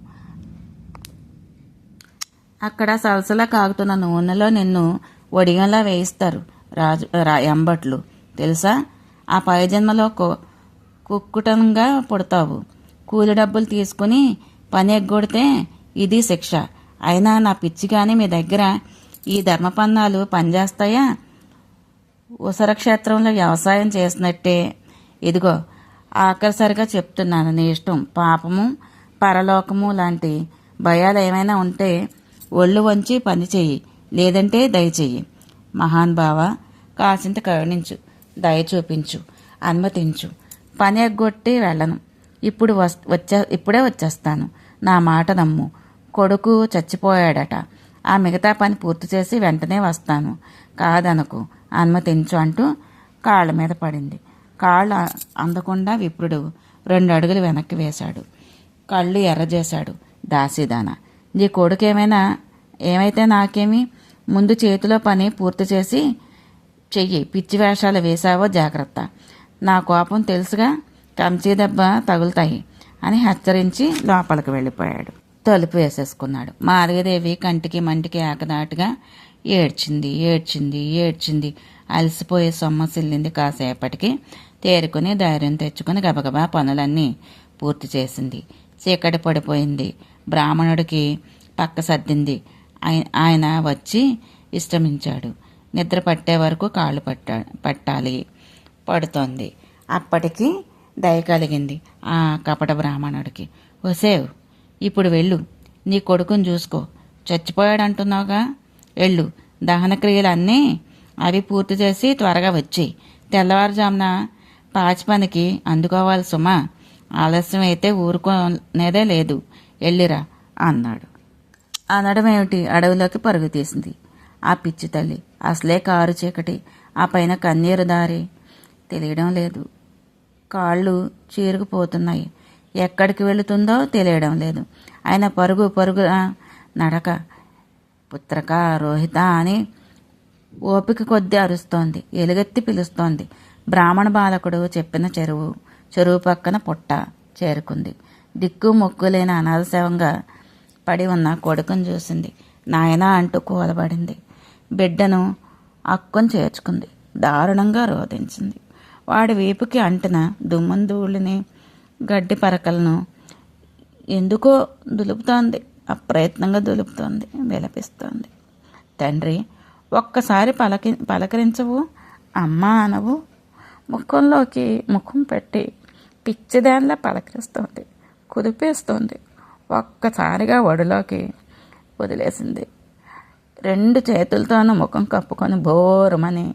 అక్కడ సలసలా కాగుతున్న నూనెలో నిన్ను ఒడిగంలా వేయిస్తారు ఎంబట్లు, తెలుసా? ఆ పై జన్మలో కుక్కుటంగా పుడతావు. కూలి డబ్బులు తీసుకుని పని ఎగ్గొడితే ఇది శిక్ష. అయినా నా పిచ్చి కానీ మీ దగ్గర ఈ ధర్మపన్నాలు పనిచేస్తాయా? ఉసరక్షేత్రంలో వ్యవసాయం చేసినట్టే. ఇదిగో ఆఖరిసరిగా చెప్తున్నాను, నీ ఇష్టం. పాపము, పరలోకము లాంటి భయాలు ఏమైనా ఉంటే ఒళ్ళు వంచి పని చెయ్యి, లేదంటే దయచెయ్యి. మహాన్ భావ, కాసింత కరుణించు, దయ చూపించు, అనుమతించు. పని ఎగ్గొట్టి వెళ్ళను. ఇప్పుడే వచ్చేస్తాను. నా మాట నమ్ము. కొడుకు చచ్చిపోయాడట. ఆ మిగతా పని పూర్తి చేసి వెంటనే వస్తాను. కాదనకు, అనుమతించు అంటూ కాళ్ళ మీద పడింది. కాళ్ళు అందకుండా విప్రుడు 2 అడుగులు వెనక్కి వేశాడు. కళ్ళు ఎర్రజేశాడు. దాసీదానా, నీ కొడుకు ఏమైతే నాకేమి? ముందు చేతిలో పని పూర్తి చేసి చెయ్యి. పిచ్చి వేషాలు వేశావో జాగ్రత్త. నా కోపం తెలుసుగా, కంచీ దెబ్బ తగులుతాయి అని హెచ్చరించి లోపలికి వెళ్ళిపోయాడు. తలుపు వేసేసుకున్నాడు. మాధవీదేవి కంటికి మంటికి ఏకదాటిగా ఏడ్చింది. అలసిపోయి సొమ్మసిల్లింది. కాసేపటికి తేరుకుని ధైర్యం తెచ్చుకుని గబగబా పనులన్నీ పూర్తి చేసింది. చీకటి పడిపోయింది. బ్రాహ్మణుడికి పక్క సర్దింది. ఆయన వచ్చి విశ్రమించాడు. నిద్ర పట్టే వరకు కాళ్ళు పట్టాలి. పడుతోంది. అప్పటికి దయ కలిగింది ఆ కపట బ్రాహ్మణుడికి. ఒసేవ్, ఇప్పుడు వెళ్ళు, నీ కొడుకుని చూసుకో. చచ్చిపోయాడంటున్నావుగా, వెళ్ళు. దహన క్రియలన్నీ అవి పూర్తి చేసి త్వరగా వచ్చేయి. తెల్లవారుజామున పాచి పనికి అందుకోవాలి సుమా. ఆలస్యం అయితే ఊరుకునేదే లేదు. వెళ్ళిరా అన్నాడు. అనడమేమిటి, అడవిలోకి పరుగు తీసింది ఆ పిచ్చి తల్లి. అసలే కారు చీకటి, ఆ పైన కన్నీరు దారి తెలియడం లేదు. కాళ్ళు చీరుకుపోతున్నాయి. ఎక్కడికి వెళుతుందో తెలియడం లేదు. ఆయన పరుగు నడక. పుత్రక, రోహిత అని ఓపిక కొద్దీ అరుస్తోంది. ఎలుగెత్తి పిలుస్తోంది. బ్రాహ్మణ బాలకుడు చెప్పిన చెరువు పక్కన పుట్ట చేరుకుంది. దిక్కు మొక్కు లేని అనాథశవంగా పడి ఉన్న కొడుకుని చూసింది. నాయనా అంటూ కూలబడింది. బిడ్డను అక్కుని చేర్చుకుంది. దారుణంగా రోధించింది. వాడి వీపుకి అంటిన దుమ్ముంధూళిని, గడ్డి పరకలను ఎందుకో దులుపుతోంది. అప్రయత్నంగా దులుపుతోంది. విలపిస్తోంది. తండ్రి, ఒక్కసారి పలకరించవు, అమ్మా అనవు. ముఖంలోకి ముఖం పెట్టి పిచ్చిదానిలా పలకరిస్తోంది. కుదిపేస్తోంది. ఒక్కసారిగా ఒడిలోకి వదిలేసింది. 2 చేతులతోనూ ముఖం కప్పుకొని బోరుమని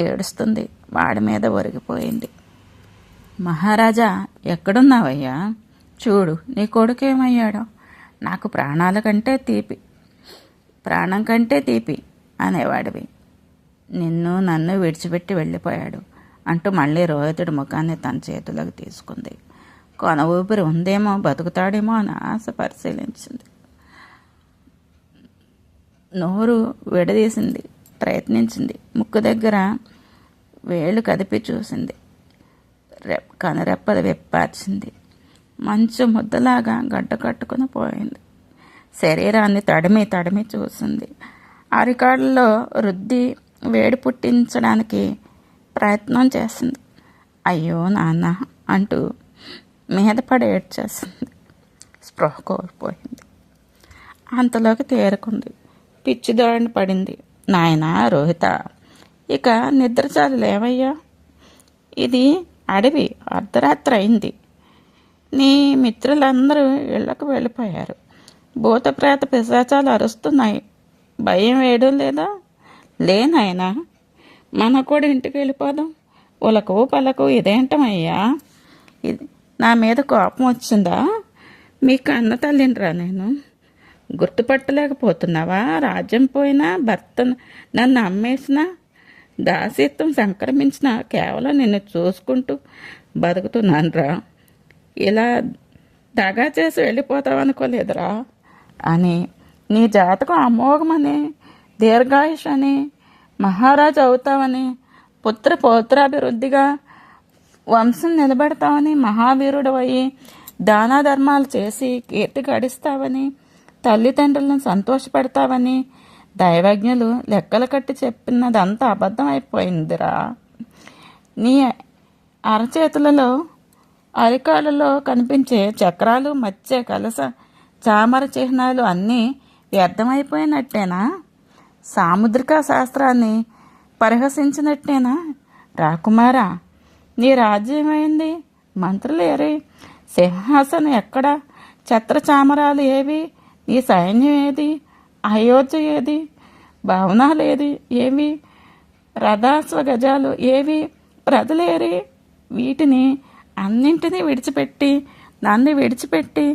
ఏడుస్తుంది. వాడి మీద ఒరిగిపోయింది. మహారాజా, ఎక్కడున్నావయ్యా? చూడు, నీ కొడుకేమయ్యాడో. నాకు ప్రాణం కంటే తీపి అనేవాడివి. నన్ను విడిచిపెట్టి వెళ్ళిపోయాడు అంటూ మళ్ళీ రోహితుడి ముఖాన్ని తన చేతులకు తీసుకుంది. కొన ఊపిరి ఉందేమో, బతుకుతాడేమో అని ఆశ పరిశీలించింది. నోరు విడదీసింది. ప్రయత్నించింది. ముక్కు దగ్గర వేళ్ళు కదిపి చూసింది. కనురెప్పలు విప్పార్చింది. మంచు ముద్దలాగా గడ్డ కట్టుకుని పోయింది. శరీరాన్ని తడిమి చూసింది. అరికాళ్ళలో రుద్ది వేడి పుట్టించడానికి ప్రయత్నం చేసింది. అయ్యో నాన్న అంటూ మీద పడి ఏడ్చేసింది. స్పృహ కోల్పోయింది. అంతలోకి తేరుకుంది. పిచ్చిదోరని పడింది. నాయనా రోహిత, ఇక నిద్ర చాలు, లేవయ్యా. ఇది అడవి, అర్ధరాత్రి అయింది. నీ మిత్రులందరూ ఇళ్లకు వెళ్ళిపోయారు. భూతప్రేత పిశాచాలు అరుస్తున్నాయి. భయం వేయడం లేదా? లేనాయనా, మన కూడా ఇంటికి వెళ్ళిపోదాం. ఉలకు పలకు ఇదేంటమయ్యా? ఇది నా మీద కోపం వచ్చిందా? మీ కన్న తల్లినిరా నేను. గుర్తుపట్టలేకపోతున్నావా? రాజ్యం పోయినా, భర్త నన్ను అమ్మేసినా, దాసీత్వం సంక్రమించిన, కేవలం నిన్ను చూసుకుంటూ బతుకుతున్నానురా. ఇలా దగా చేసి వెళ్ళిపోతావు అనుకోలేదురా అని నీ జాతకం అమోఘమని, దీర్ఘాయుష్ అని, మహారాజు అవుతావని, పుత్ర పౌత్రాభివృద్ధిగా వంశం నిలబెడతావని, మహావీరుడవయ్యి దాన ధర్మాలు చేసి కీర్తి గడిస్తావని, తల్లిదండ్రులను సంతోషపెడతావని దైవజ్ఞులు లెక్కలు కట్టి చెప్పినదంతా అబద్ధం అయిపోయిందిరా. నీ అరచేతులలో అరికాళ్ళలో కనిపించే చక్రాలు, మధ్య కలస, చామర చిహ్నాలు అన్నీ వ్యర్థమైపోయినట్టేనా? సాముద్రిక శాస్త్రాన్ని పరిహసించినట్టేనా? రాకుమారా, నీ రాజ్యమైంది, మంత్రులేరి, సింహాసనం ఎక్కడ, ఛత్రచామరాలు ఏవి, నీ సైన్యం ఏది, అయోధ్య ఏది, భవనాలు ఏవి, రథాశ్వగజాలు ఏవి, ప్రజలేరి? వీటిని అన్నింటినీ విడిచిపెట్టి, నన్ను విడిచిపెట్టి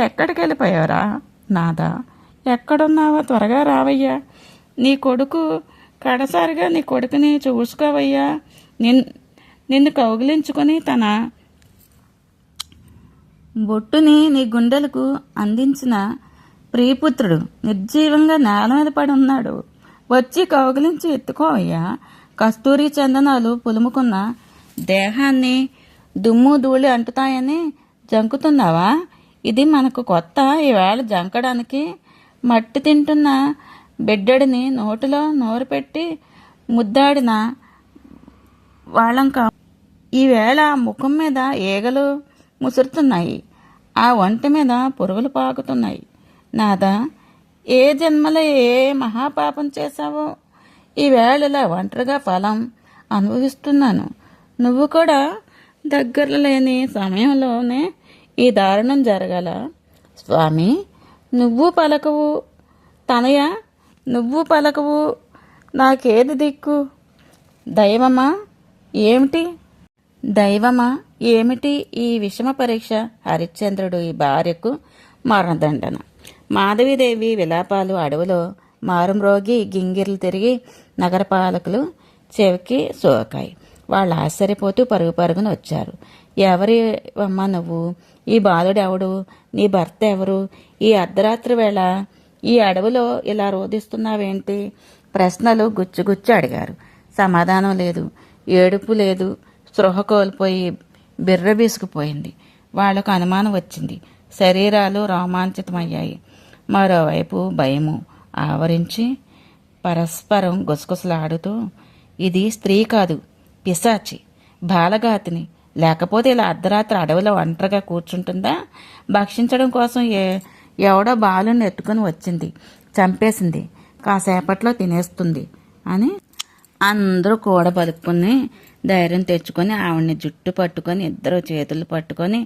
ఎక్కడికి వెళ్ళిపోయావరా నాదా? ఎక్కడున్నావో త్వరగా రావయ్యా. నీ కొడుకు కడసారిగా నీ కొడుకుని చూసుకోవయ్యా. నిన్ను కౌగిలించుకొని తన బొట్టుని నీ గుండెలకు అందించిన ప్రియపుత్రుడు నిర్జీవంగా నేల మీద పడి ఉన్నాడు. వచ్చి కౌగిలించి ఎత్తుకోవయ్యా. కస్తూరి చందనాలు పులుముకున్న దేహాన్ని దుమ్ము ధూళి అంటుతాయని జంకుతున్నావా? ఇది మనకు కొత్త. ఈవేళ జంకడానికి మట్టి తింటున్న బిడ్డడిని నోటిలో నోరు పెట్టి ముద్దాడిన వాళ్ళంక ఈవేళ ముఖం మీద ఈగలు ముసురుతున్నాయి, ఆ ఒంటి మీద పురుగులు పాకుతున్నాయి. నాదా, ఏ జన్మలో ఏ మహాపాపం చేశావో ఈవేళ ఇలా ఒంటరిగా ఫలం అనుభవిస్తున్నాను. నువ్వు కూడా దగ్గర లేని సమయంలోనే ఈ దారుణం జరగల. స్వామి, నువ్వు పలకవు, తనయ నువ్వు పలకవు, నాకేది దిక్కు? దైవమా ఏమిటి? దైవమా ఏమిటి ఈ విషమ పరీక్ష? హరిశ్చంద్రుడు ఈ భార్యకు మరణదండన. మాధవీదేవి విలాపాలు అడవిలో మారుమ్రోగి గింగిర్లు తిరిగి నగరపాలకులు చెవికి సోకాయి. వాళ్ళు ఆశ్చర్యపోతూ పరుగు పరుగున వచ్చారు. ఎవరి అమ్మ నువ్వు? ఈ బాలుడు ఎవడు? నీ భర్త ఎవరు? ఈ అర్ధరాత్రి వేళ ఈ అడవిలో ఇలా రోధిస్తున్నావేంటి? ప్రశ్నలు గుచ్చుగుచ్చు అడిగారు. సమాధానం లేదు, ఏడుపు లేదు. స్పృహ కోల్పోయి బిర్ర బీసుకుపోయింది. వాళ్లకు అనుమానం వచ్చింది. శరీరాలు రోమాంచితమయ్యాయి. మరోవైపు భయము ఆవరించి పరస్పరం గుసగుసలాడుతూ, ఇది స్త్రీ కాదు, పిశాచి, బాలగాతిని. లేకపోతే ఇలా అర్ధరాత్రి అడవిలో ఒంటరిగా కూర్చుంటుందా? భక్షించడం కోసం ఎవడో బాలుని ఎత్తుకుని వచ్చింది, చంపేసింది, కాసేపట్లో తినేస్తుంది అని అందరూ కూడబలుపుకుని ధైర్యం తెచ్చుకొని ఆవిడ్ని జుట్టు పట్టుకొని ఇద్దరు చేతులు పట్టుకొని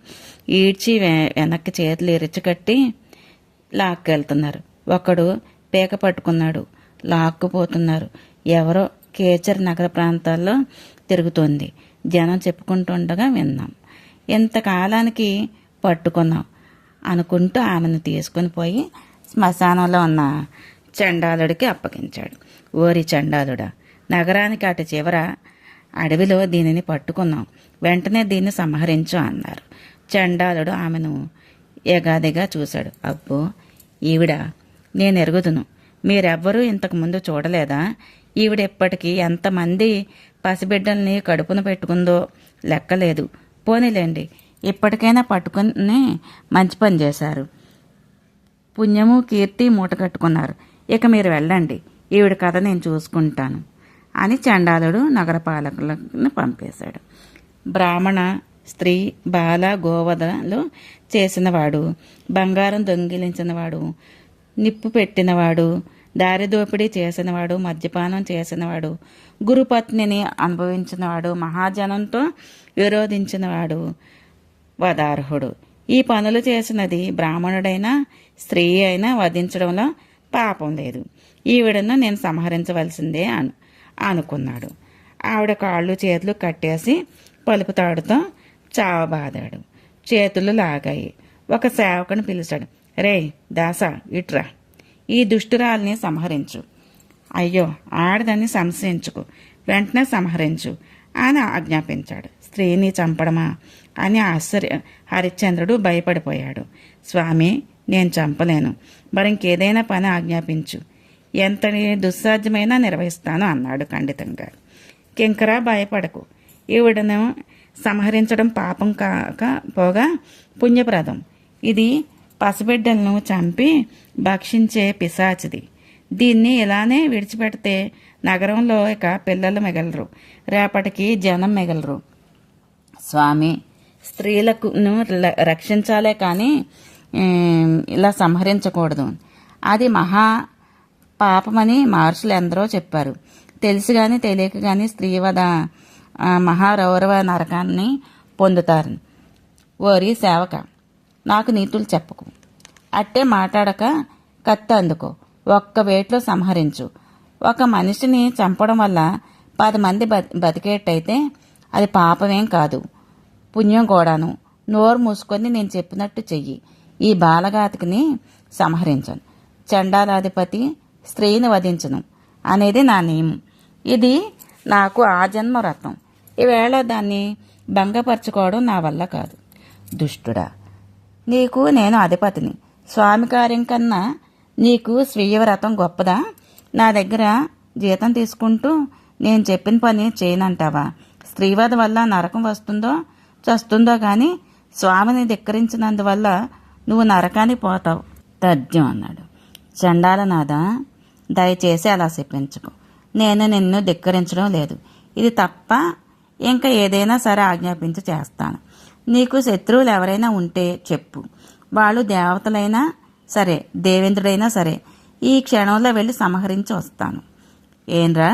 ఈడ్చి వెనక్కి చేతులు ఇరిచికట్టి లాక్కెళ్తున్నారు. ఒకడు పీక పట్టుకున్నాడు, లాక్కుపోతున్నారు. ఎవరో కేచర్ నగర ప్రాంతాల్లో తిరుగుతోంది. జనం చెప్పుకుంటుండగా విన్నాం. ఇంతకాలానికి పట్టుకున్నాం అనుకుంటూ ఆమెను తీసుకుని పోయి శ్మశానంలో ఉన్న చండాలుడికి అప్పగించాడు. ఓరి చండాలుడా, నగరానికి అటు చివర అడవిలో దీనిని పట్టుకున్నాం, వెంటనే దీన్ని సంహరించు అన్నారు. చండాలుడు ఆమెను ఎగాదిగా చూశాడు. అబ్బో, ఈవిడ నేను ఎరుగుదును, మీరెవ్వరూ ఇంతకుముందు చూడలేదా? ఈవిడ ఇప్పటికీ ఎంతమంది పసిబిడ్డల్ని కడుపున పెట్టుకుందో లెక్కలేదు. పోనీలేండి, ఇప్పటికైనా పట్టుకుని మంచి పని చేశారు. పుణ్యము కీర్తి మూట కట్టుకున్నారు. ఇక మీరు వెళ్ళండి, ఈవిడ కథ నేను చూసుకుంటాను అని చండాలుడు నగరపాలకులను పంపేశాడు. బ్రాహ్మణ, స్త్రీ, బాల, గోవధలు చేసినవాడు, బంగారం దొంగిలించినవాడు, నిప్పు పెట్టినవాడు, దారిదోపిడీ చేసినవాడు, మద్యపానం చేసినవాడు, గురుపత్నిని అనుభవించినవాడు, మహాజనంతో విరోధించినవాడు వదార్హుడు. ఈ పనులు చేసినది బ్రాహ్మణుడైనా స్త్రీ అయినా వధించడంలో పాపం లేదు. ఈవిడను నేను సంహరించవలసిందే అనుకున్నాడు. ఆవిడ కాళ్ళు చేతులు కట్టేసి పలుపు తాడుతో చావబాదాడు. చేతులు లాగాయి. ఒక సేవకుని పిలిచాడు. రే దాసా, ఇట్రా, ఈ దుష్టురాల్ని సంహరించు. అయ్యో, ఆడదాన్ని సంశయించుకు, వెంటనే సంహరించు అని ఆజ్ఞాపించాడు. స్త్రీని చంపడమా అని హరిశ్చంద్రుడు భయపడిపోయాడు. స్వామి, నేను చంపలేను. మరి ఇంకేదైనా పని ఆజ్ఞాపించు, ఎంతటి దుస్సాధ్యమైనా నిర్వహిస్తాను అన్నాడు ఖండితంగా. కింకరా భయపడకు, ఈవిడను సంహరించడం పాపం కాకపోగా పుణ్యప్రదం. ఇది పసిబిడ్డలను చంపి భక్షించే పిశాచిది. దీన్ని ఇలానే విడిచిపెడితే నగరంలో ఇక పిల్లలు మిగలరు, రేపటికి జనం మిగలరు. స్వామి, స్త్రీలను రక్షించాలే కానీ ఇలా సంహరించకూడదు. అది మహా పాపమని మహర్షులు ఎందరో చెప్పారు. తెలిసి కానీ తెలియక కానీ స్త్రీవధ మహారౌరవ నరకాన్ని పొందుతారు. ఓరి సేవక, నాకు నీతులు చెప్పకు. అట్టే మాట్లాడక కత్తి అందుకో, ఒక్క వేట్లో సంహరించు. ఒక మనిషిని చంపడం వల్ల 10 మంది బతికేటైతే అది పాపమేం కాదు, పుణ్యం కూడాను. నోరు మూసుకొని నేను చెప్పినట్టు చెయ్యి. ఈ బాలఘాతకిని సంహరించను. చండాలాధిపతి స్త్రీని వధించను అనేది నా నియమం. ఇది నాకు ఆజన్మ వ్రతం. ఈవేళ దాన్ని భంగపరచుకోవడం నా వల్ల కాదు. దుష్టుడా, నీకు నేను అధిపతిని. స్వామి కార్యం కన్నా నీకు స్వీయ వ్రతం గొప్పదా? నా దగ్గర జీతం తీసుకుంటూ నేను చెప్పిన పని చేయనంటావా? స్త్రీవధ వల్ల నరకం వస్తుందో చస్తుందో కానీ స్వామిని ధిక్కరించినందువల్ల నువ్వు నరకానికి పోతావు. తథ్యం అన్నాడు. చండాలనాథ, దయచేసి అలా చెప్పించుకో. నేను నిన్ను ధిక్కరించడం లేదు. ఇది తప్ప ఇంకా ఏదైనా సరే ఆజ్ఞాపించి చేస్తాను. నీకు శత్రువులు ఎవరైనా ఉంటే చెప్పు. వాళ్ళు దేవతలైనా సరే, దేవేంద్రుడైనా సరే, ఈ క్షణంలో వెళ్ళి సంహరించి వస్తాను. ఏంరా,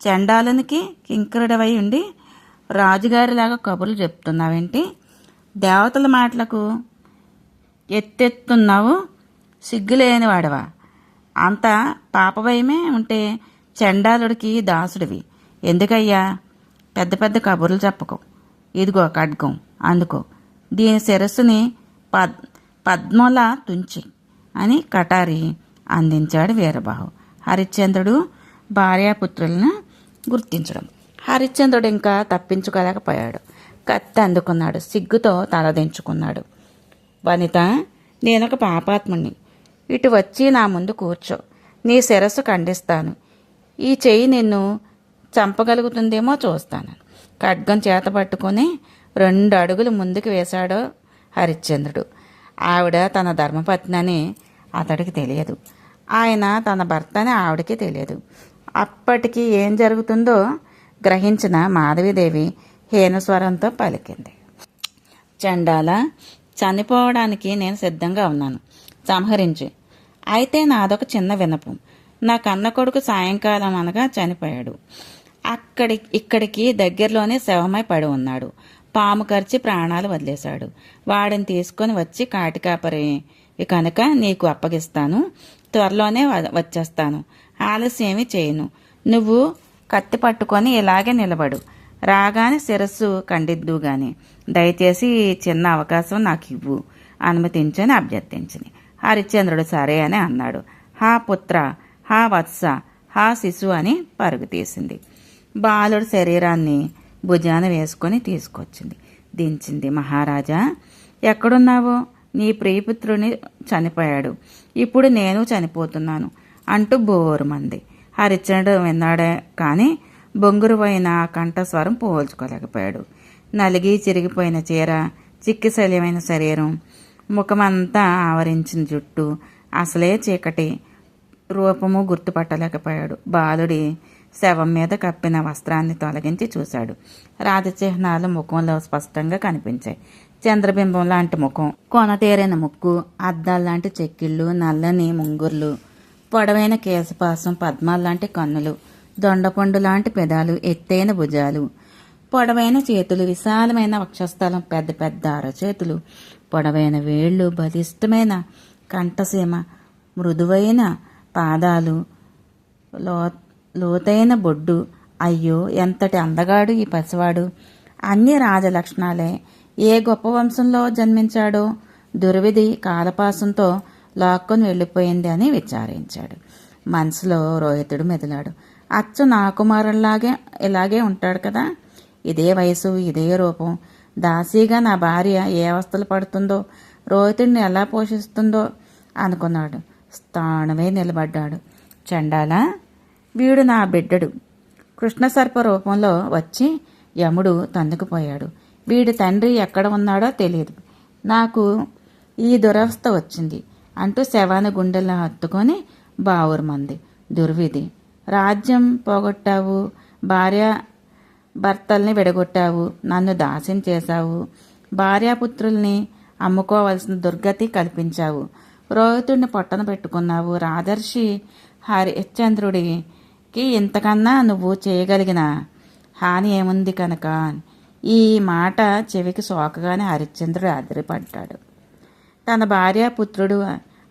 చండాలనికి కింకరుడవై ఉండి రాజుగారిలాగా కబుర్లు చెప్తున్నావేంటి? దేవతల మాటలకు ఎత్తెత్తున్నావు, సిగ్గులేని వాడవా? అంత పాపభయమే ఉంటే చండాలుడికి దాసుడివి. ఎందుకయ్యా పెద్ద పెద్ద కబుర్లు చెప్పకు. ఇదిగో ఖడ్గం, అందుకో. దీని శిరస్సుని పద్మలా తుంచి అని కటారి అందించాడు వీరబాహు. హరిశ్చంద్రుడు భార్యాపుత్రులను గుర్తించడం. హరిశ్చంద్రుడు ఇంకా తప్పించుకోలేకపోయాడు. కత్తి అందుకున్నాడు. సిగ్గుతో తలదించుకున్నాడు. వనిత, నేనొక పాపాత్ముణ్ణి. ఇటు వచ్చి నా ముందు కూర్చో. నీ శిరస్సు ఖండిస్తాను. ఈ చెయ్యి నిన్ను చంపగలుగుతుందేమో చూస్తాను. ఖడ్గం చేత పట్టుకుని 2 అడుగులు ముందుకు వేశాడు హరిశ్చంద్రుడు. ఆవిడ తన ధర్మపత్ని అని అతడికి తెలియదు. ఆయన తన భర్త అని ఆవిడకి తెలియదు. అప్పటికి ఏం జరుగుతుందో గ్రహించిన మాధవీదేవి హీనస్వరంతో పలికింది. చండాల, చనిపోవడానికి నేను సిద్ధంగా ఉన్నాను. సంహరించు. అయితే నాదొక చిన్న విన్నపం. నా కన్న కొడుకు సాయంకాలం అనగా చనిపోయాడు. ఇక్కడికి దగ్గరలోనే శవమై పడి ఉన్నాడు. పాము కరిచి ప్రాణాలు వదిలేశాడు. వాడిని తీసుకొని వచ్చి కాటికాపరి కనుక నీకు అప్పగిస్తాను. త్వరలోనే వచ్చేస్తాను. ఆలస్యమేమీ చేయను. నువ్వు కత్తి పట్టుకొని ఇలాగే నిలబడు. రాగానే శిరస్సు ఖండిద్దు గాని దయచేసి చిన్న అవకాశం నాకు ఇవ్వు, అనుమతించని అభ్యర్థించింది. హరిశ్చంద్రుడు సరే అని అన్నాడు. హా పుత్ర, హా వత్స, హా శిశు అని పరుగు తీసింది. బాలుడు శరీరాన్ని భుజాన వేసుకొని తీసుకొచ్చింది, దించింది. మహారాజా, ఎక్కడున్నావో? నీ ప్రియపుత్రుని చనిపోయాడు, ఇప్పుడు నేను చనిపోతున్నాను అంటూ బోరుమంది. హరిశ్చంద్రుడు విన్నాడే కానీ బొంగురుపోయిన కంఠస్వరం పోల్చుకోలేకపోయాడు. నలిగి చిరిగిపోయిన చీర, చిక్కిశల్యమైన శరీరం, ముఖమంతా ఆవరించిన జుట్టు, అసలే చీకటి, రూపము గుర్తుపట్టలేకపోయాడు. బాలుడి శవం మీద కప్పిన వస్త్రాన్ని తొలగించి చూశాడు. రాజచిహ్నాలు ముఖంలో స్పష్టంగా కనిపించాయి. చంద్రబింబం లాంటి ముఖం, కొనతేరైన ముక్కు, అద్దాల్లాంటి చెక్కిళ్ళు, నల్లని ముంగుర్లు, పొడవైన కేశపాసం, పద్మాల్లాంటి కన్నులు, దొండపండు లాంటి పెదాలు, ఎత్తైన భుజాలు, పొడవైన చేతులు, విశాలమైన వక్షస్థలం, పెద్ద పెద్ద అరచేతులు, పొడవైన వేళ్లు, బలిష్టమైన కంఠసీమ, మృదువైన పాదాలు, లోతైన బొడ్డు. అయ్యో, ఎంతటి అందగాడు ఈ పసివాడు! అన్ని రాజలక్షణాలే. ఏ గొప్ప వంశంలో జన్మించాడో! దుర్విధి కాలపాసంతో లాక్కొని వెళ్ళిపోయింది అని విచారించాడు. మనసులో రోహితుడు మెదిలాడు. అచ్చు నా కుమారుల్లాగే ఇలాగే ఉంటాడు కదా! ఇదే వయసు, ఇదే రూపం. దాసీగా నా భార్య ఏ అవస్థలు పడుతుందో రోహితుడిని ఎలా పోషిస్తుందో అనుకున్నాడు. స్థానమే నిలబడ్డాడు. చండాలా, వీడు నా బిడ్డడు. కృష్ణసర్ప రూపంలో వచ్చి యముడు తందుకుపోయాడు. వీడి తండ్రి ఎక్కడ ఉన్నాడో తెలియదు. నాకు ఈ దురవస్థ వచ్చింది అంటూ శవాన్ని గుండెల్లో హత్తుకొని బావురుమంది. దుర్విధి, రాజ్యం పోగొట్టావు, భార్య భర్తల్ని విడగొట్టావు, నన్ను దాస్యం చేశావు, భార్యాపుత్రుల్ని అమ్ముకోవలసిన దుర్గతి కల్పించావు, రోహితుడిని పొట్టన పెట్టుకున్నావు. రాజర్షి హరిశ్చంద్రుడికి ఇంతకన్నా నువ్వు చేయగలిగిన హాని ఏముంది కనుక. ఈ మాట చెవికి సోకగానే హరిశ్చంద్రుడు అదిరిపడ్డాడు. తన భార్యాపుత్రుడు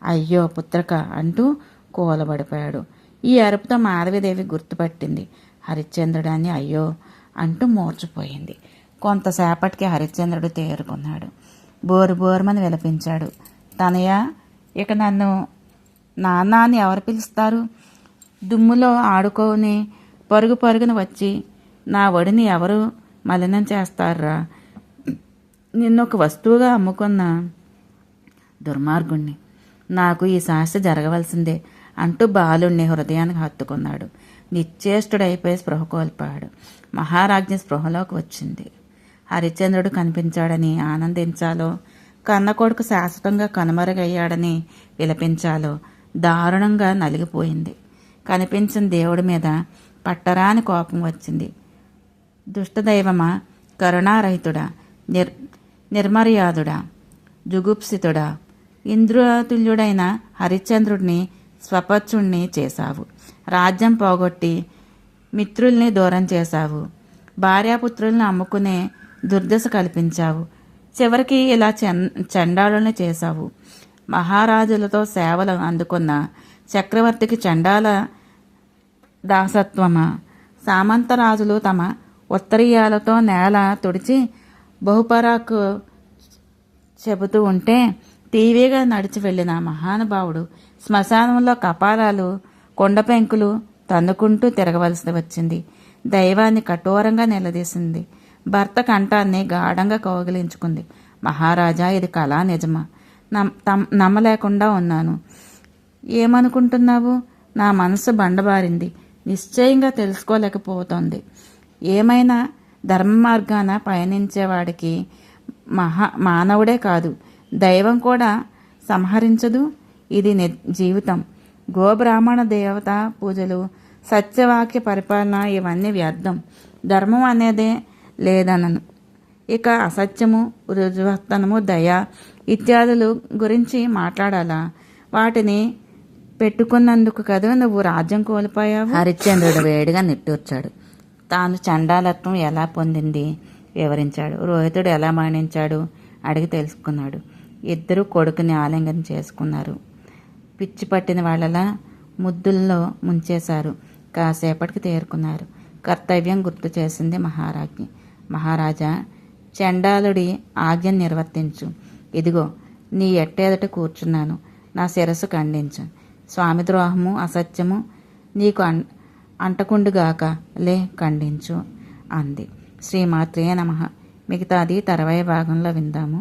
అయ్యో పుత్రక అంటూ కూలబడిపోయాడు. ఈ అరుపుతో మాధవీదేవి గుర్తుపట్టింది. హరిశ్చంద్రుడాన్ని అయ్యో అంటూ మూర్చిపోయింది. కొంతసేపటికి హరిశ్చంద్రుడు తేరుకున్నాడు. బోరు బోరుమని విలపించాడు. తనయ, ఇక నన్ను నాన్న అని ఎవరు పిలుస్తారు? దుమ్ములో ఆడుకోని పరుగు పరుగున వచ్చి నా ఒడిని ఎవరు మలినం చేస్తారా? నిన్నొక వస్తువుగా అమ్ముకున్న దుర్మార్గుణ్ణి. నాకు ఈ శాస్త్ర జరగవలసిందే అంటూ బాలుణ్ణి హృదయానికి హత్తుకున్నాడు. నిశ్చేష్టుడైపోయి స్పృహ కోల్పోయాడు. మహారాజ్ఞి స్పృహలోకి వచ్చింది. హరిశ్చంద్రుడు కనిపించాడని ఆనందించాలో, కన్న కొడుకు శాశ్వతంగా కనుమరుగయ్యాడని విలపించాలో దారుణంగా నలిగిపోయింది. కనిపించిన దేవుడి మీద పట్టరాని కోపం వచ్చింది. దుష్టదైవమా, కరుణారహితుడా, నిర్మర్యాదుడా, జుగుప్సితుడా, ఇంద్రతుల్యుడైన హరిశ్చంద్రుడిని స్వపచ్చుణ్ణి చేశావు. రాజ్యం పోగొట్టి మిత్రుల్ని దూరం చేశావు. భార్యాపుత్రుల్ని అమ్ముకునే దుర్దశ కల్పించావు. చివరికి ఇలా చండాలుల్ని చేశావు. మహారాజులతో సేవలు అందుకున్న చక్రవర్తికి చండాల దాసత్వమా? సామంతరాజులు తమ ఉత్తరీయాలతో నేల తుడిచి బహుపరాకు చెబుతూ ఉంటే టీవీగా నడిచి వెళ్ళిన మహానుభావుడు శ్మశానంలో కపాలాలు, కొండపెంకులు తన్నుకుంటూ తిరగవలసి వచ్చింది. దైవాన్ని కఠోరంగా నిలదీసింది. భర్త కంఠాన్ని గాఢంగా కౌగిలించుకుంది. మహారాజా, ఇది కళా నిజమా? నమ్మలేకుండా ఉన్నాను. ఏమనుకుంటున్నావు? నా మనసు బండబారింది. నిశ్చయంగా తెలుసుకోలేకపోతోంది. ఏమైనా ధర్మ మార్గాన పయనించేవాడికి మానవుడే కాదు, దైవం కూడా సంహరించదు. ఇది జీవితం. గోబ్రాహ్మణ దేవత పూజలు, సత్యవాక్య పరిపాలన ఇవన్నీ వ్యర్థం. ధర్మం అనేదే లేదనను. ఇక అసత్యము, రుజువర్తనము, దయ ఇత్యాదులు గురించి మాట్లాడాలా? వాటిని పెట్టుకున్నందుకు కదా నువ్వు రాజ్యం కోల్పోయావు. హరిశ్చంద్రుడు వేడిగా నిట్టూర్చాడు. తాను చండాలత్వం ఎలా పొందింది వివరించాడు. రోహితుడు ఎలా మరణించాడు అడిగి తెలుసుకున్నాడు. ఇద్దరు కొడుకుని ఆలింగనం చేసుకున్నారు. పిచ్చి పట్టిన వాళ్ళలా ముద్దుల్లో ముంచేశారు. కాసేపటికి తేరుకున్నారు. కర్తవ్యం గుర్తు చేసింది మహారాజ్ఞి. మహారాజా, చండాలుడి ఆజ్ఞను నిర్వర్తించు. ఇదిగో నీ ఎట్టేదట కూర్చున్నాను. నా శిరస్సు ఖండించు. స్వామి ద్రోహము, అసత్యము నీకు అంటకుండుగాక, లే ఖండించు అంది. శ్రీమాత్రే నమః. మిగతాది తర్వాయి భాగంలో విందాము.